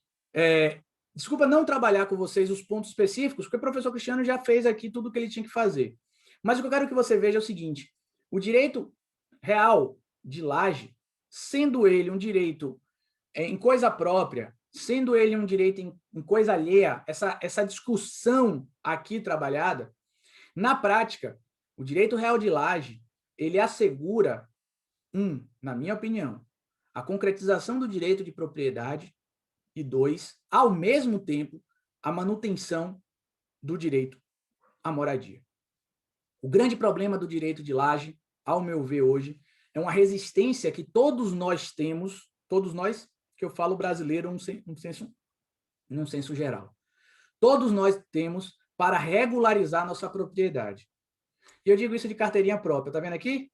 desculpa não trabalhar com vocês os pontos específicos, porque o professor Cristiano já fez aqui tudo o que ele tinha que fazer. Mas o que eu quero que você veja é o seguinte, o direito real de laje, sendo ele um direito em coisa própria, sendo ele um direito em coisa alheia, essa discussão aqui trabalhada, na prática, o direito real de laje, ele assegura, na minha opinião, a concretização do direito de propriedade e 2, ao mesmo tempo, a manutenção do direito à moradia. O grande problema do direito de laje, ao meu ver hoje, é uma resistência que todos nós temos, todos nós, que eu falo brasileiro num senso geral. Todos nós temos para regularizar nossa propriedade. E eu digo isso de carteirinha própria, tá vendo aqui?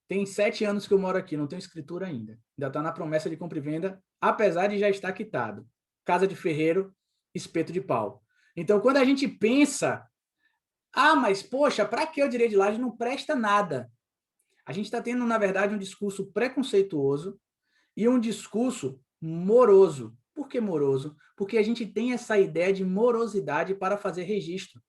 Tem 7 anos que eu moro aqui, não tenho escritura ainda. Ainda está na promessa de compra e venda, apesar de já estar quitado. Casa de ferreiro, espeto de pau. Então, quando a gente pensa, mas, poxa, para que o direito de laje não presta nada? A gente está tendo, na verdade, um discurso preconceituoso e um discurso moroso. Por que moroso? Porque a gente tem essa ideia de morosidade para fazer registro.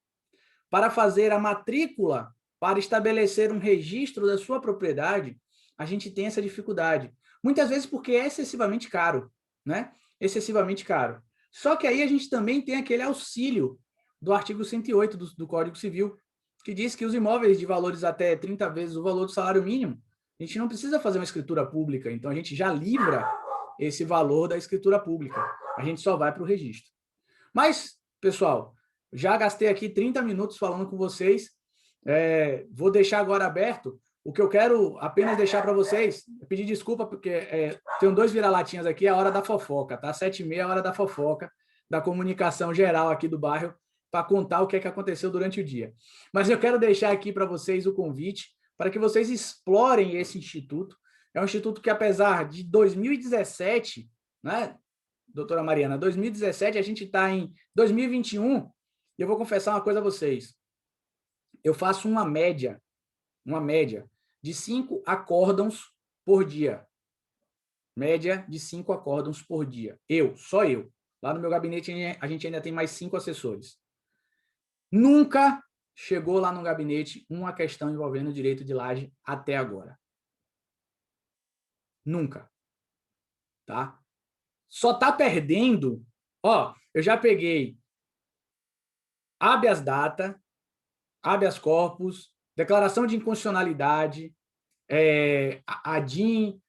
Para fazer a matrícula, para estabelecer um registro da sua propriedade, a gente tem essa dificuldade. Muitas vezes porque é excessivamente caro, né? Excessivamente caro. Só que aí a gente também tem aquele auxílio do artigo 108 do Código Civil, que diz que os imóveis de valores até 30 vezes o valor do salário mínimo, a gente não precisa fazer uma escritura pública, então a gente já livra esse valor da escritura pública. A gente só vai para o registro. Mas, pessoal, já gastei aqui 30 minutos falando com vocês. Vou deixar agora aberto. O que eu quero apenas deixar para vocês, pedir desculpa, porque tem 2 vira-latinhas aqui, é a hora da fofoca, tá? 7h30 é a hora da fofoca, da comunicação geral aqui do bairro, para contar o que é que aconteceu durante o dia. Mas eu quero deixar aqui para vocês o convite para que vocês explorem esse instituto. É um instituto que, apesar de 2017, né, doutora Mariana, 2017, a gente está em 2021, e eu vou confessar uma coisa a vocês. Eu faço uma média de 5 acórdãos por dia. média de 5 acórdãos por dia. Só eu. Lá no meu gabinete, a gente ainda tem mais 5 assessores. Nunca chegou lá no gabinete uma questão envolvendo o direito de laje até agora. Nunca. Tá? Só está perdendo... eu já peguei habeas data, habeas corpus, declaração de inconstitucionalidade, ADIM,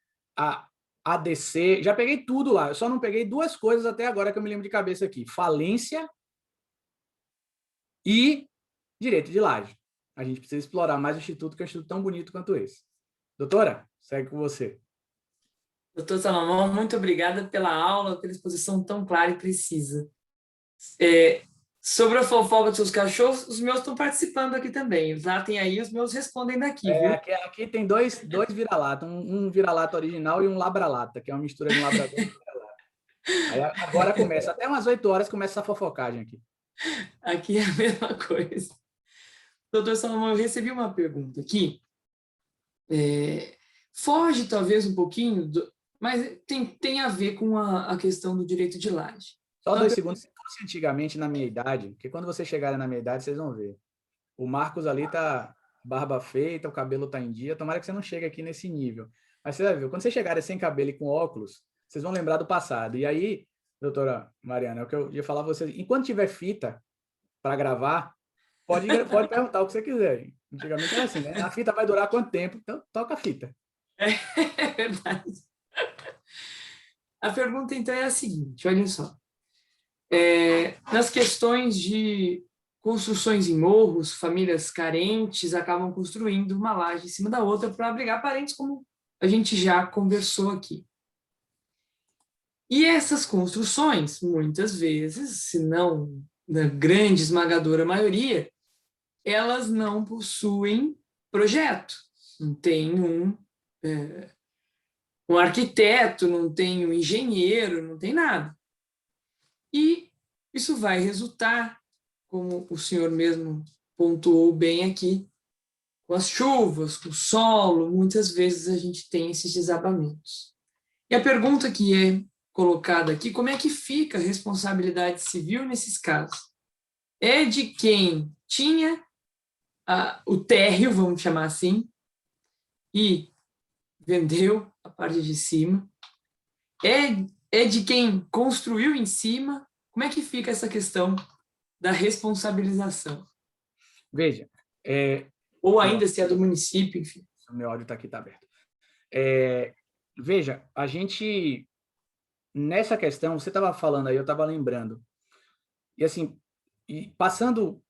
ADC, já peguei tudo lá. Eu só não peguei 2 coisas até agora que eu me lembro de cabeça aqui. Falência e direito de laje. A gente precisa explorar mais o Instituto, que é um instituto tão bonito quanto esse. Doutora, segue com você. Doutor Salomão, muito obrigada pela aula, pela exposição tão clara e precisa. Sobre a fofoca dos seus cachorros, os meus estão participando aqui também. Lá tem aí, os meus respondem daqui, viu? Aqui tem dois vira-lata, um vira-lata original e um labra-lata, que é uma mistura de um labrador e um vira-lata. Aí agora começa, até umas 8 horas começa essa fofocagem aqui. Aqui é a mesma coisa. Doutor Salomão, eu recebi uma pergunta aqui. Foge talvez um pouquinho, mas tem a ver com a questão do direito de laje. Só 2 segundos. Se fosse antigamente na minha idade, porque quando vocês chegarem na minha idade, vocês vão ver. O Marcos ali tá barba feita, o cabelo tá em dia. Tomara que você não chegue aqui nesse nível. Mas você vai ver, quando vocês chegarem sem cabelo e com óculos, vocês vão lembrar do passado. E aí, doutora Mariana, é o que eu ia falar a vocês. Enquanto tiver fita para gravar, pode perguntar o que você quiser. Antigamente era assim, né? A fita vai durar quanto tempo? Então, toca a fita. É verdade. A pergunta, então, é a seguinte, olha só. Nas questões de construções em morros, famílias carentes acabam construindo uma laje em cima da outra para abrigar parentes, como a gente já conversou aqui. E essas construções, muitas vezes, se não na grande esmagadora maioria, elas não possuem projeto. Não tem um arquiteto, não tem um engenheiro, não tem nada. E isso vai resultar, como o senhor mesmo pontuou bem aqui, com as chuvas, com o solo, muitas vezes a gente tem esses desabamentos. E a pergunta que é colocada aqui, como é que fica a responsabilidade civil nesses casos? É de quem tinha o térreo, vamos chamar assim, e vendeu a parte de cima? É de quem construiu em cima? Como é que fica essa questão da responsabilização? Veja. Ou ainda se é do município, enfim. O meu áudio está aqui, está aberto. Veja, a gente, nessa questão, você estava falando aí, eu estava lembrando. E assim, passando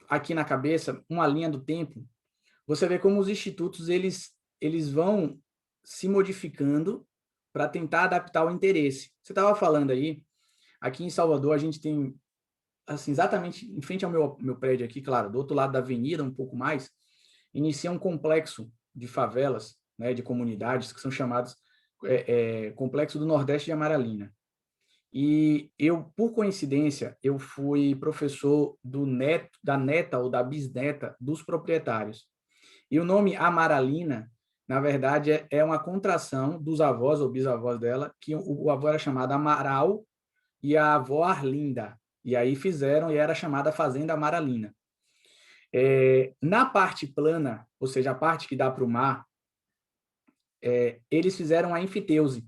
aqui na cabeça uma linha do tempo, você vê como os institutos eles vão se modificando para tentar adaptar o interesse. Você estava falando aí, aqui em Salvador, a gente tem, assim, exatamente em frente ao meu prédio aqui, claro, do outro lado da avenida, um pouco mais, inicia um complexo de favelas, né, de comunidades, que são chamados Complexo do Nordeste de Amaralina. E eu, por coincidência, eu fui professor da neta ou da bisneta dos proprietários. E o nome Amaralina, na verdade, é uma contração dos avós ou bisavós dela, que o avô era chamado Amaral e a avó Arlinda. E aí fizeram, e era chamada Fazenda Amaralina. Na parte plana, ou seja, a parte que dá para o mar, eles fizeram a enfiteuse.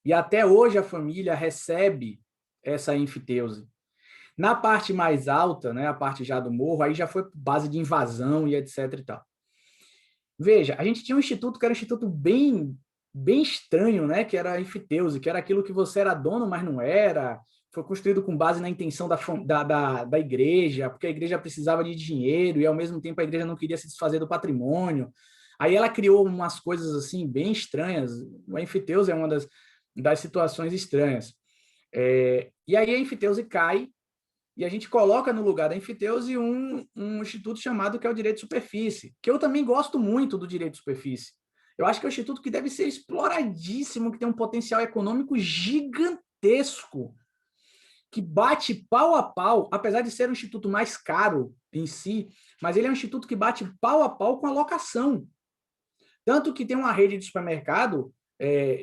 E até hoje a família recebe essa enfiteuse. Na parte mais alta, né, a parte já do morro, aí já foi base de invasão e etc. e tal. Veja, a gente tinha um instituto que era um instituto bem estranho, né, que era a enfiteuse, que era aquilo que você era dono, mas não era. Foi construído com base na intenção da igreja, porque a igreja precisava de dinheiro e, ao mesmo tempo, a igreja não queria se desfazer do patrimônio. Aí ela criou umas coisas assim bem estranhas. O enfiteuse é uma das situações estranhas. E aí a enfiteuse cai e a gente coloca no lugar da enfiteuse um instituto chamado que é o direito de superfície, que eu também gosto muito do direito de superfície. Eu acho que é um instituto que deve ser exploradíssimo, que tem um potencial econômico gigantesco, que bate pau a pau, apesar de ser um instituto mais caro em si, mas ele é um instituto que bate pau a pau com a locação. Tanto que tem uma rede de supermercado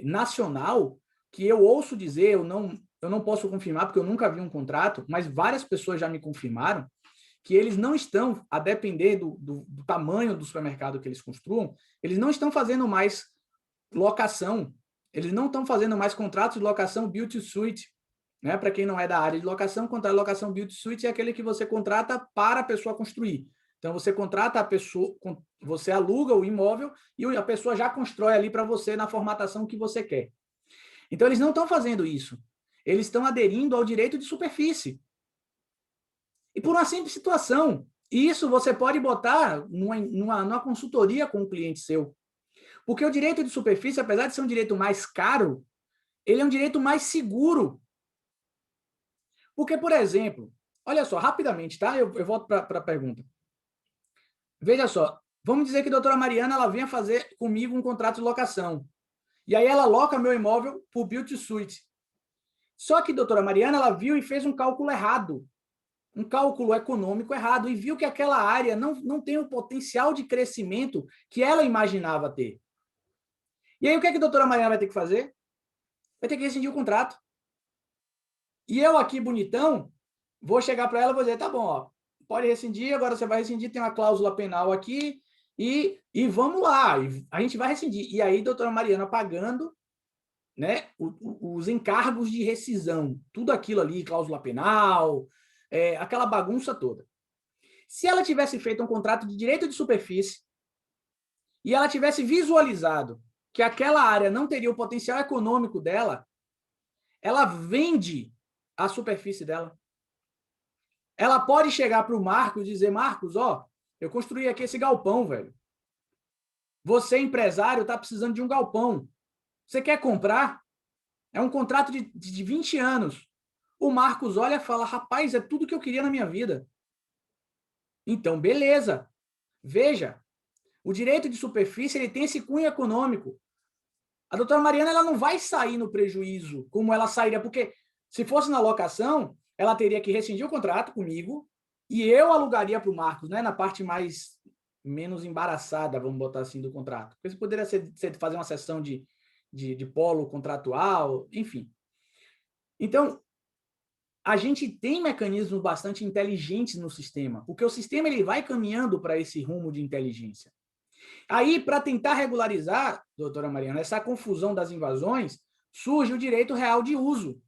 nacional, que eu ouço dizer, eu não posso confirmar, porque eu nunca vi um contrato, mas várias pessoas já me confirmaram, que eles não estão, a depender do tamanho do supermercado que eles construam, eles não estão fazendo mais locação, eles não estão fazendo mais contratos de locação build to suit, né? Para quem não é da área de locação, contrato de locação build to suit é aquele que você contrata para a pessoa construir. Então, você contrata a pessoa, você aluga o imóvel e a pessoa já constrói ali para você na formatação que você quer. Então, eles não estão fazendo isso. Eles estão aderindo ao direito de superfície. E por uma simples situação. Isso você pode botar numa consultoria com um cliente seu. Porque o direito de superfície, apesar de ser um direito mais caro, ele é um direito mais seguro. Porque, por exemplo, olha só, rapidamente, tá? Eu volto para a pergunta. Veja só, vamos dizer que a doutora Mariana ela venha fazer comigo um contrato de locação. E aí ela loca meu imóvel por build to suit. Só que a doutora Mariana ela viu e fez um cálculo errado. Um cálculo econômico errado. E viu que aquela área não tem o potencial de crescimento que ela imaginava ter. E aí o que é que a doutora Mariana vai ter que fazer? Vai ter que rescindir o contrato. E eu aqui, bonitão, vou chegar para ela e vou dizer, tá bom, ó, pode rescindir, agora você vai rescindir, tem uma cláusula penal aqui, e vamos lá, a gente vai rescindir. E aí, doutora Mariana pagando, né, os encargos de rescisão, tudo aquilo ali, cláusula penal, aquela bagunça toda. Se ela tivesse feito um contrato de direito de superfície e ela tivesse visualizado que aquela área não teria o potencial econômico dela, ela vende a superfície dela. Ela pode chegar para o Marcos e dizer, Marcos, ó, eu construí aqui esse galpão, velho. Você, empresário, está precisando de um galpão. Você quer comprar? É um contrato de 20 anos. O Marcos olha e fala, rapaz, é tudo que eu queria na minha vida. Então, beleza. Veja, o direito de superfície ele tem esse cunho econômico. A doutora Mariana ela não vai sair no prejuízo como ela sairia, porque se fosse na locação, ela teria que rescindir o contrato comigo e eu alugaria para o Marcos, né, na parte menos embaraçada, vamos botar assim, do contrato. Porque isso poderia ser fazer uma sessão de polo contratual, enfim. Então, a gente tem mecanismos bastante inteligentes no sistema, porque o sistema ele vai caminhando para esse rumo de inteligência. Aí, para tentar regularizar, doutora Mariana, essa confusão das invasões, surge o direito real de uso,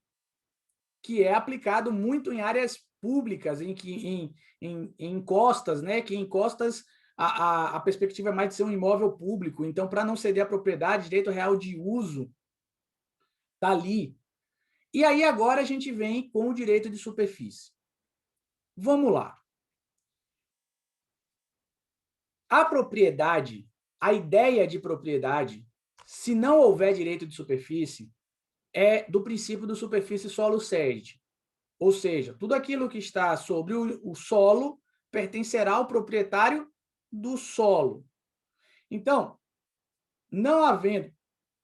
que é aplicado muito em áreas públicas, em encostas, né? Que encostas a perspectiva é mais de ser um imóvel público. Então, para não ceder a propriedade, direito real de uso está ali. E aí, agora, a gente vem com o direito de superfície. Vamos lá. A propriedade, a ideia de propriedade, se não houver direito de superfície, é do princípio do superfície solo sede. Ou seja, tudo aquilo que está sobre o solo pertencerá ao proprietário do solo. Então, não havendo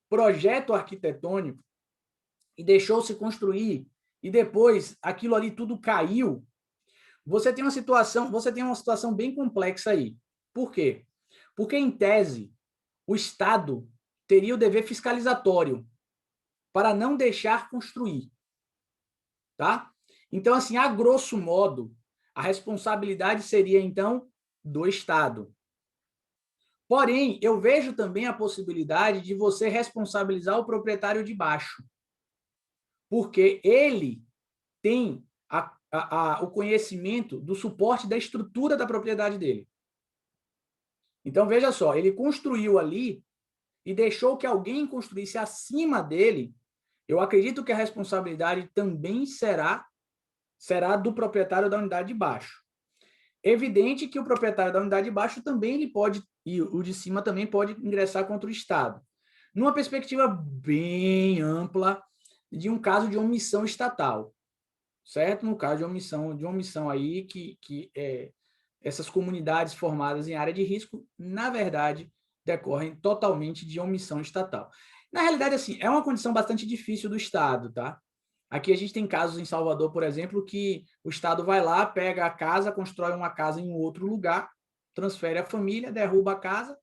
projeto arquitetônico e deixou-se construir e depois aquilo ali tudo caiu, você tem uma situação bem complexa aí. Por quê? Porque, em tese, o Estado teria o dever fiscalizatório para não deixar construir. Tá? Então, assim, a grosso modo, a responsabilidade seria, então, do Estado. Porém, eu vejo também a possibilidade de você responsabilizar o proprietário de baixo, porque ele tem o conhecimento do suporte da estrutura da propriedade dele. Então, veja só, ele construiu ali e deixou que alguém construísse acima dele. Eu acredito que a responsabilidade também será do proprietário da unidade de baixo. Evidente que o proprietário da unidade de baixo também ele pode, e o de cima também pode ingressar contra o Estado. Numa perspectiva bem ampla de um caso de omissão estatal, certo? No caso de omissão aí que essas comunidades formadas em área de risco, na verdade, decorrem totalmente de omissão estatal. Na realidade, assim, é uma condição bastante difícil do Estado, tá? Aqui a gente tem casos em Salvador, por exemplo, que o Estado vai lá, pega a casa, constrói uma casa em outro lugar, transfere a família, derruba a casa,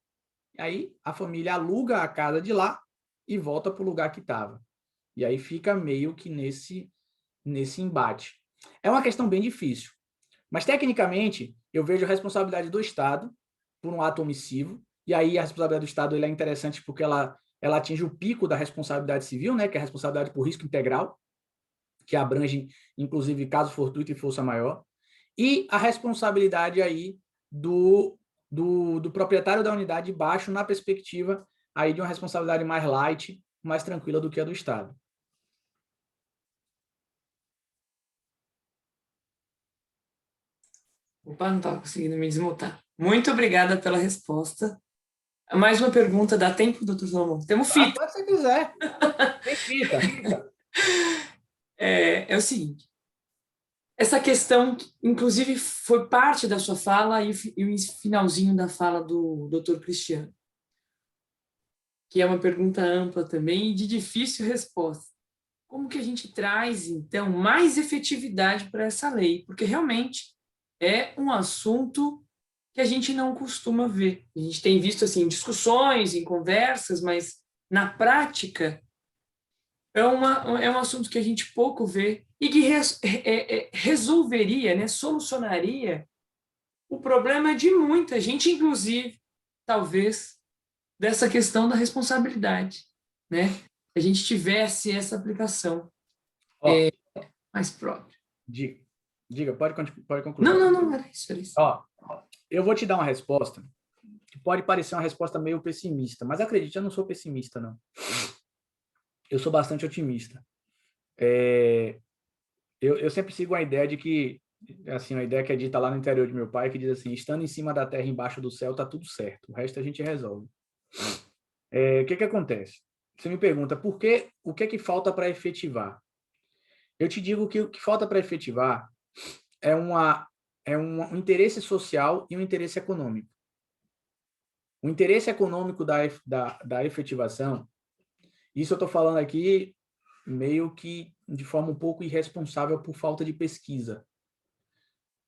aí a família aluga a casa de lá e volta para o lugar que estava. E aí fica meio que nesse embate. É uma questão bem difícil. Mas, tecnicamente, eu vejo a responsabilidade do Estado por um ato omissivo, e aí a responsabilidade do Estado ele é interessante porque ela atinge o pico da responsabilidade civil, né, que é a responsabilidade por risco integral, que abrange, inclusive, caso fortuito e força maior, e a responsabilidade aí do proprietário da unidade de baixo na perspectiva aí de uma responsabilidade mais light, mais tranquila do que a do Estado. Opa, não estava conseguindo me desmutar. Muito obrigada pela resposta. Mais uma pergunta, dá tempo, doutor Salomão? Temos fita. Pode se quiser. Tem fita. É o seguinte, essa questão, inclusive, foi parte da sua fala e o finalzinho da fala do doutor Cristiano, que é uma pergunta ampla também e de difícil resposta. Como que a gente traz, então, mais efetividade para essa lei? Porque realmente é um assunto que a gente não costuma ver. A gente tem visto assim, discussões, em conversas, mas na prática é um assunto que a gente pouco vê e que resolveria, né, solucionaria o problema de muita gente, inclusive, talvez, dessa questão da responsabilidade, né? A gente tivesse essa aplicação mais própria. Diga, pode concluir. Não, era isso. Eu vou te dar uma resposta que pode parecer uma resposta meio pessimista, mas acredite, eu não sou pessimista, não. Eu sou bastante otimista. Eu sempre sigo a ideia de que, assim, a ideia que é dita lá no interior de meu pai, que diz assim, estando em cima da terra, embaixo do céu, tá tudo certo. O resto a gente resolve. O que acontece? Você me pergunta, o que falta para efetivar? Eu te digo que o que falta para efetivar é um interesse social e um interesse econômico. O interesse econômico da efetivação, isso eu estou falando aqui meio que de forma um pouco irresponsável por falta de pesquisa.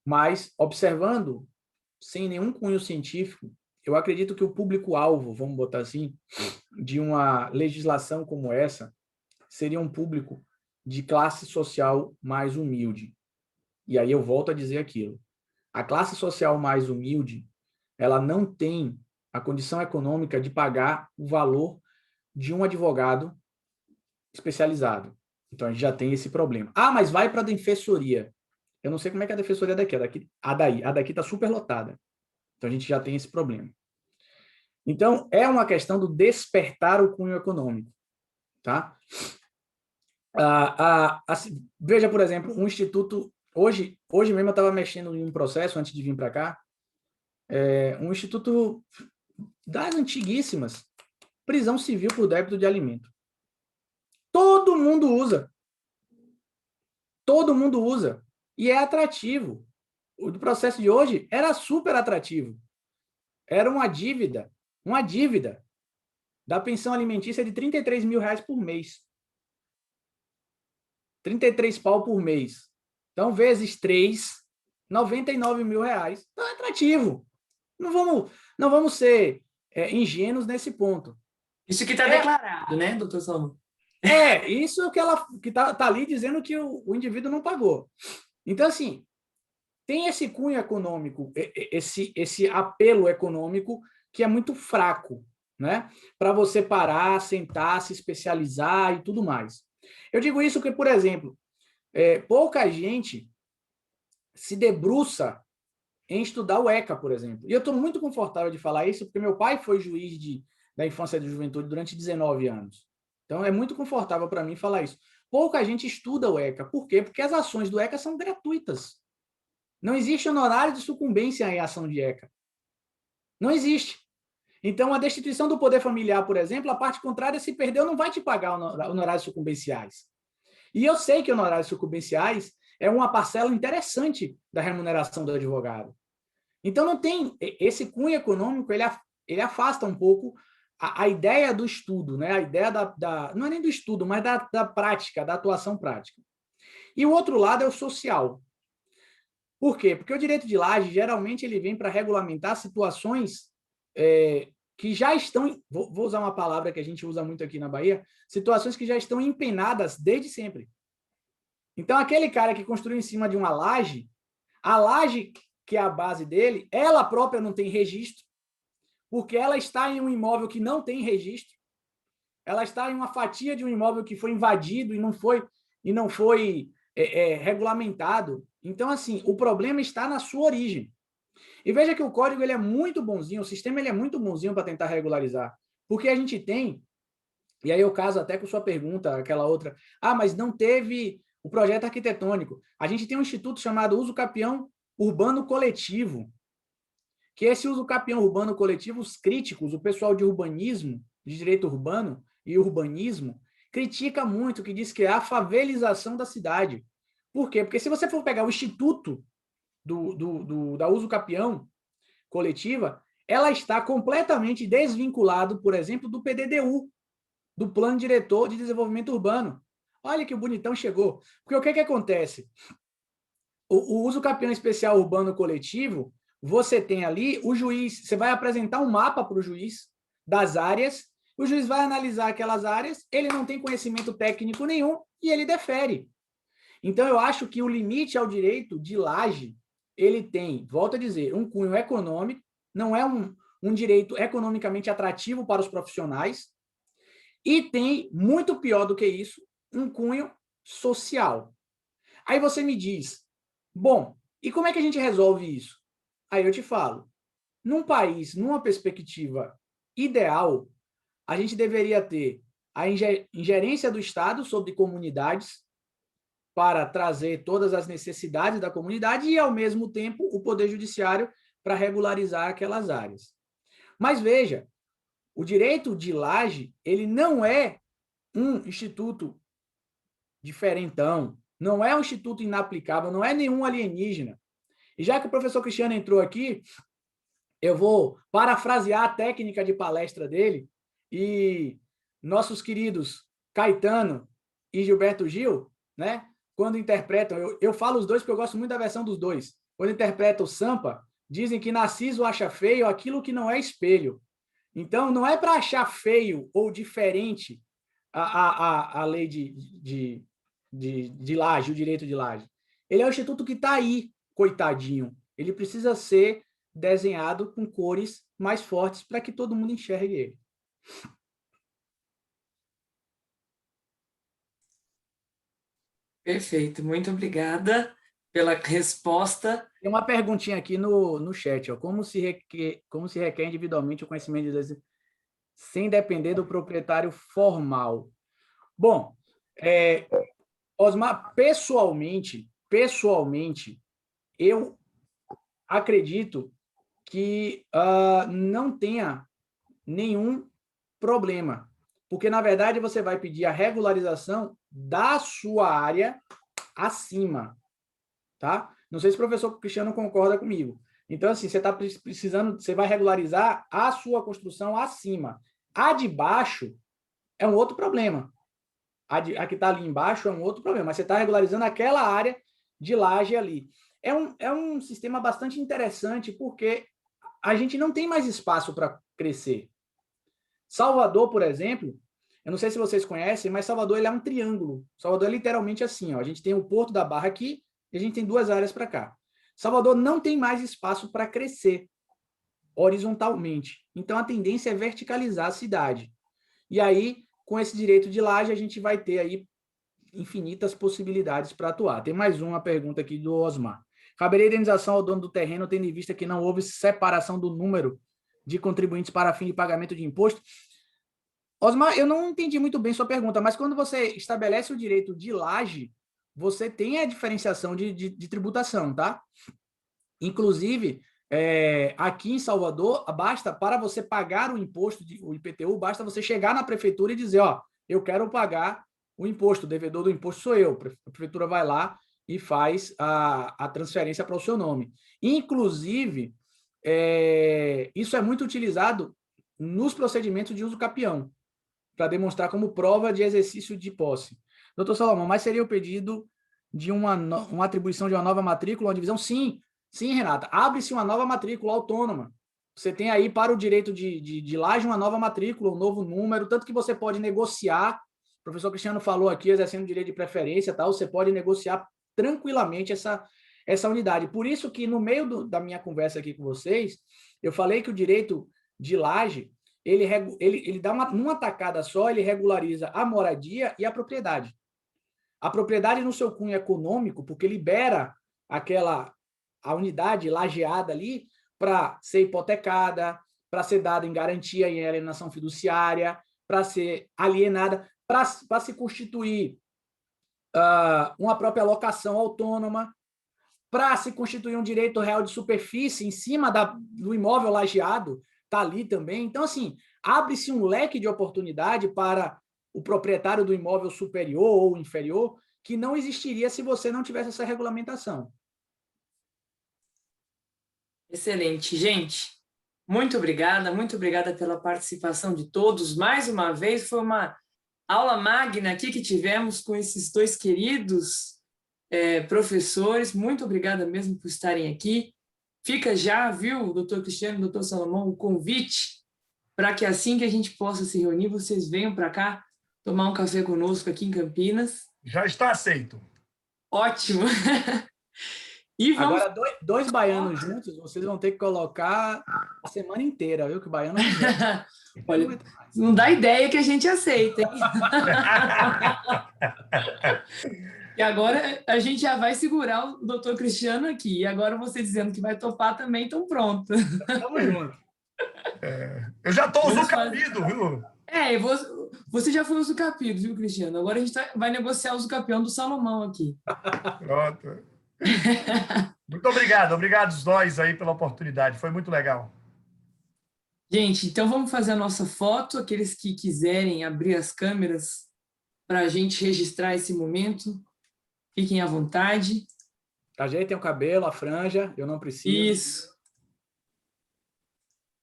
Mas, observando, sem nenhum cunho científico, eu acredito que o público-alvo, vamos botar assim, de uma legislação como essa, seria um público de classe social mais humilde. E aí eu volto a dizer aquilo. A classe social mais humilde, ela não tem a condição econômica de pagar o valor de um advogado especializado. Então, a gente já tem esse problema. Mas vai para a defensoria. Eu não sei como é que é a defensoria daqui. A daqui está super lotada. Então, a gente já tem esse problema. Então, é uma questão do despertar o cunho econômico. Tá? Veja, por exemplo, um instituto... Hoje mesmo eu estava mexendo em um processo, antes de vir para cá, um instituto das antiguíssimas, prisão civil por débito de alimento. Todo mundo usa. Todo mundo usa. E é atrativo. O do processo de hoje era super atrativo. Era uma dívida da pensão alimentícia de R$33 mil por mês. 33 pau por mês. Então, vezes 3, R$99 mil. Então, é atrativo. Não vamos ser ingênuos nesse ponto. Isso que está declarado, né, doutor Salomão? Isso é o que tá ali dizendo que o indivíduo não pagou. Então, assim, tem esse cunho econômico, esse apelo econômico que é muito fraco, né? Para você parar, sentar, se especializar e tudo mais. Eu digo isso porque, por exemplo, pouca gente se debruça em estudar o ECA, por exemplo. E eu estou muito confortável de falar isso porque meu pai foi juiz da infância e da juventude durante 19 anos. Então, é muito confortável para mim falar isso. Pouca gente estuda o ECA. Por quê? Porque as ações do ECA são gratuitas. Não existe honorário de sucumbência em ação de ECA. Não existe. Então, a destituição do poder familiar, por exemplo, a parte contrária, se perdeu, não vai te pagar honorários sucumbenciais. E eu sei que honorários sucumbenciais é uma parcela interessante da remuneração do advogado. Então, não tem esse cunho econômico, ele afasta um pouco a ideia do estudo, né? A ideia não é nem do estudo, mas da prática, da atuação prática. E o outro lado é o social. Por quê? Porque o direito de laje, geralmente, ele vem para regulamentar situações que já estão, vou usar uma palavra que a gente usa muito aqui na Bahia, situações que já estão empenadas desde sempre. Então, aquele cara que construiu em cima de uma laje, a laje, que é a base dele, ela própria não tem registro, porque ela está em um imóvel que não tem registro, ela está em uma fatia de um imóvel que foi invadido e não foi regulamentado. Então, assim, o problema está na sua origem. E veja que o código ele é muito bonzinho, o sistema ele é muito bonzinho para tentar regularizar. Porque a gente tem, e aí eu caso até com sua pergunta, aquela outra, mas não teve o projeto arquitetônico. A gente tem um instituto chamado Uso Capião Urbano Coletivo, que esse uso capião urbano coletivo, os críticos, o pessoal de urbanismo, de direito urbano e urbanismo, critica muito, que diz que é a favelização da cidade. Por quê? Porque se você for pegar o instituto da uso capião coletiva, ela está completamente desvinculado, por exemplo, do PDDU, do Plano Diretor de Desenvolvimento Urbano. Olha que o bonitão chegou. Porque o que acontece? O uso capião especial urbano coletivo, você tem ali o juiz, você vai apresentar um mapa para o juiz das áreas, o juiz vai analisar aquelas áreas, ele não tem conhecimento técnico nenhum e ele defere. Então, eu acho que o limite ao direito de laje, ele tem, volto a dizer, um cunho econômico, não é um direito economicamente atrativo para os profissionais, e tem, muito pior do que isso, um cunho social. Aí você me diz, bom, e como é que a gente resolve isso? Aí eu te falo, num país, numa perspectiva ideal, a gente deveria ter a ingerência do Estado sobre comunidades para trazer todas as necessidades da comunidade e, ao mesmo tempo, o Poder Judiciário para regularizar aquelas áreas. Mas veja, o direito de laje, ele não é um instituto diferentão, não é um instituto inaplicável, não é nenhum alienígena. E já que o professor Cristiano entrou aqui, eu vou parafrasear a técnica de palestra dele e nossos queridos Caetano e Gilberto Gil, né, quando interpretam, eu falo os dois porque eu gosto muito da versão dos dois, quando interpretam o Sampa, dizem que Narciso acha feio aquilo que não é espelho. Então, não é para achar feio ou diferente a lei de laje, o direito de laje. Ele é um instituto que está aí, coitadinho. Ele precisa ser desenhado com cores mais fortes para que todo mundo enxergue ele. Perfeito, muito obrigada pela resposta. Tem uma perguntinha aqui no chat, ó. Como se requer individualmente o conhecimento de leis sem depender do proprietário formal? Bom, Osmar, pessoalmente, eu acredito que não tenha nenhum problema, porque, na verdade, você vai pedir a regularização da sua área acima, tá? Não sei se o professor Cristiano concorda comigo. Então, assim, você está precisando, você vai regularizar a sua construção acima. A de baixo é um outro problema. A que está ali embaixo é um outro problema, mas você está regularizando aquela área de laje ali. É um sistema bastante interessante, porque a gente não tem mais espaço para crescer. Salvador, por exemplo, eu não sei se vocês conhecem, mas Salvador ele é um triângulo. Salvador é literalmente assim, ó. A gente tem o Porto da Barra aqui e a gente tem duas áreas para cá. Salvador não tem mais espaço para crescer horizontalmente. Então, a tendência é verticalizar a cidade. E aí, com esse direito de laje, a gente vai ter aí infinitas possibilidades para atuar. Tem mais uma pergunta aqui do Osmar. Caberia indenização ao dono do terreno, tendo em vista que não houve separação do número de contribuintes para fim de pagamento de imposto? Osmar, eu não entendi muito bem sua pergunta, mas quando você estabelece o direito de laje, você tem a diferenciação de tributação, tá? Inclusive, aqui em Salvador, basta, para você pagar o imposto, o IPTU, basta você chegar na prefeitura e dizer, ó, eu quero pagar o imposto, o devedor do imposto sou eu. A prefeitura vai lá e faz a transferência para o seu nome. Inclusive, isso é muito utilizado nos procedimentos de uso capião, para demonstrar como prova de exercício de posse. Doutor Salomão, mas seria o pedido de uma atribuição de uma nova matrícula, uma divisão? Sim, Renata. Abre-se uma nova matrícula autônoma. você tem aí para o direito de laje uma nova matrícula, um novo número, tanto que você pode negociar, o professor Cristiano falou aqui, exercendo direito de preferência, tal, você pode negociar tranquilamente essa unidade. Por isso que no meio da minha conversa aqui com vocês, eu falei que o direito de laje, ele dá numa tacada só, ele regulariza a moradia e a propriedade. A propriedade no seu cunho econômico, porque libera a unidade lajeada ali para ser hipotecada, para ser dada em garantia em alienação fiduciária, para ser alienada, para se constituir uma própria locação autônoma, para se constituir um direito real de superfície em cima do imóvel lajeado, está ali também. Então, assim, abre-se um leque de oportunidade para o proprietário do imóvel superior ou inferior, que não existiria se você não tivesse essa regulamentação. Excelente, gente. Muito obrigada pela participação de todos. Mais uma vez, foi uma aula magna aqui que tivemos com esses dois queridos professores. Muito obrigada mesmo por estarem aqui. Fica já, viu, doutor Cristiano e doutor Salomão, o convite para que assim que a gente possa se reunir, vocês venham para cá tomar um café conosco aqui em Campinas. Já está aceito. Ótimo. E vamos... Agora, dois baianos juntos, vocês vão ter que colocar a semana inteira, viu? Que o baiano... Olha, não dá ideia que a gente aceita, hein? E agora a gente já vai segurar o doutor Cristiano aqui. E agora você dizendo que vai topar também, então pronto. Tamo junto. Eu já estou usucapido, viu? Você já foi usucapido, viu, Cristiano? Agora a gente vai negociar o usucapião do Salomão aqui. Pronto. Muito obrigado os dois aí pela oportunidade, foi muito legal. Gente, então vamos fazer a nossa foto, aqueles que quiserem abrir as câmeras para a gente registrar esse momento, fiquem à vontade. Ajeitem o cabelo, a franja, eu não preciso. Isso.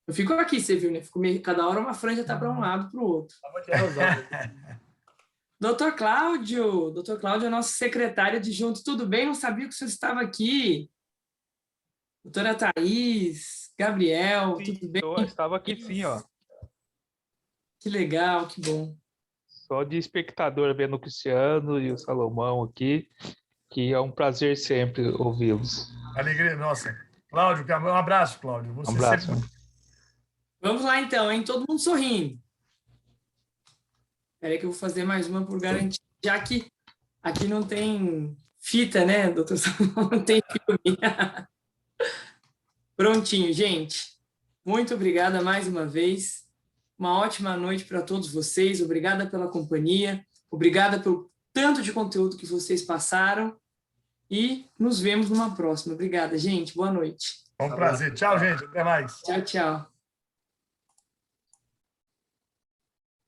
Eu fico aqui, você viu, né? Cada hora uma franja está para um lado, para o outro. Doutor Cláudio é nosso secretário adjunto. Tudo bem? Não sabia que o senhor estava aqui. Doutora Thaís, Gabriel, Sim, tudo bem? Estava aqui sim, ó. Que legal, que bom. Só de espectador vendo o Cristiano e o Salomão aqui, que é um prazer sempre ouvi-los. Alegria nossa. Cláudio, um abraço, Cláudio. Você Um abraço. sempre... Vamos lá então, hein? Todo mundo sorrindo. Espera aí que eu vou fazer mais uma por garantia, já que aqui não tem fita, né, doutor Salomão? Não tem filme. Prontinho, gente. Muito obrigada mais uma vez. Uma ótima noite para todos vocês. Obrigada pela companhia. Obrigada pelo tanto de conteúdo que vocês passaram. E nos vemos numa próxima. Obrigada, gente. Boa noite. Um prazer. Tchau, gente. Até mais. Tchau, tchau.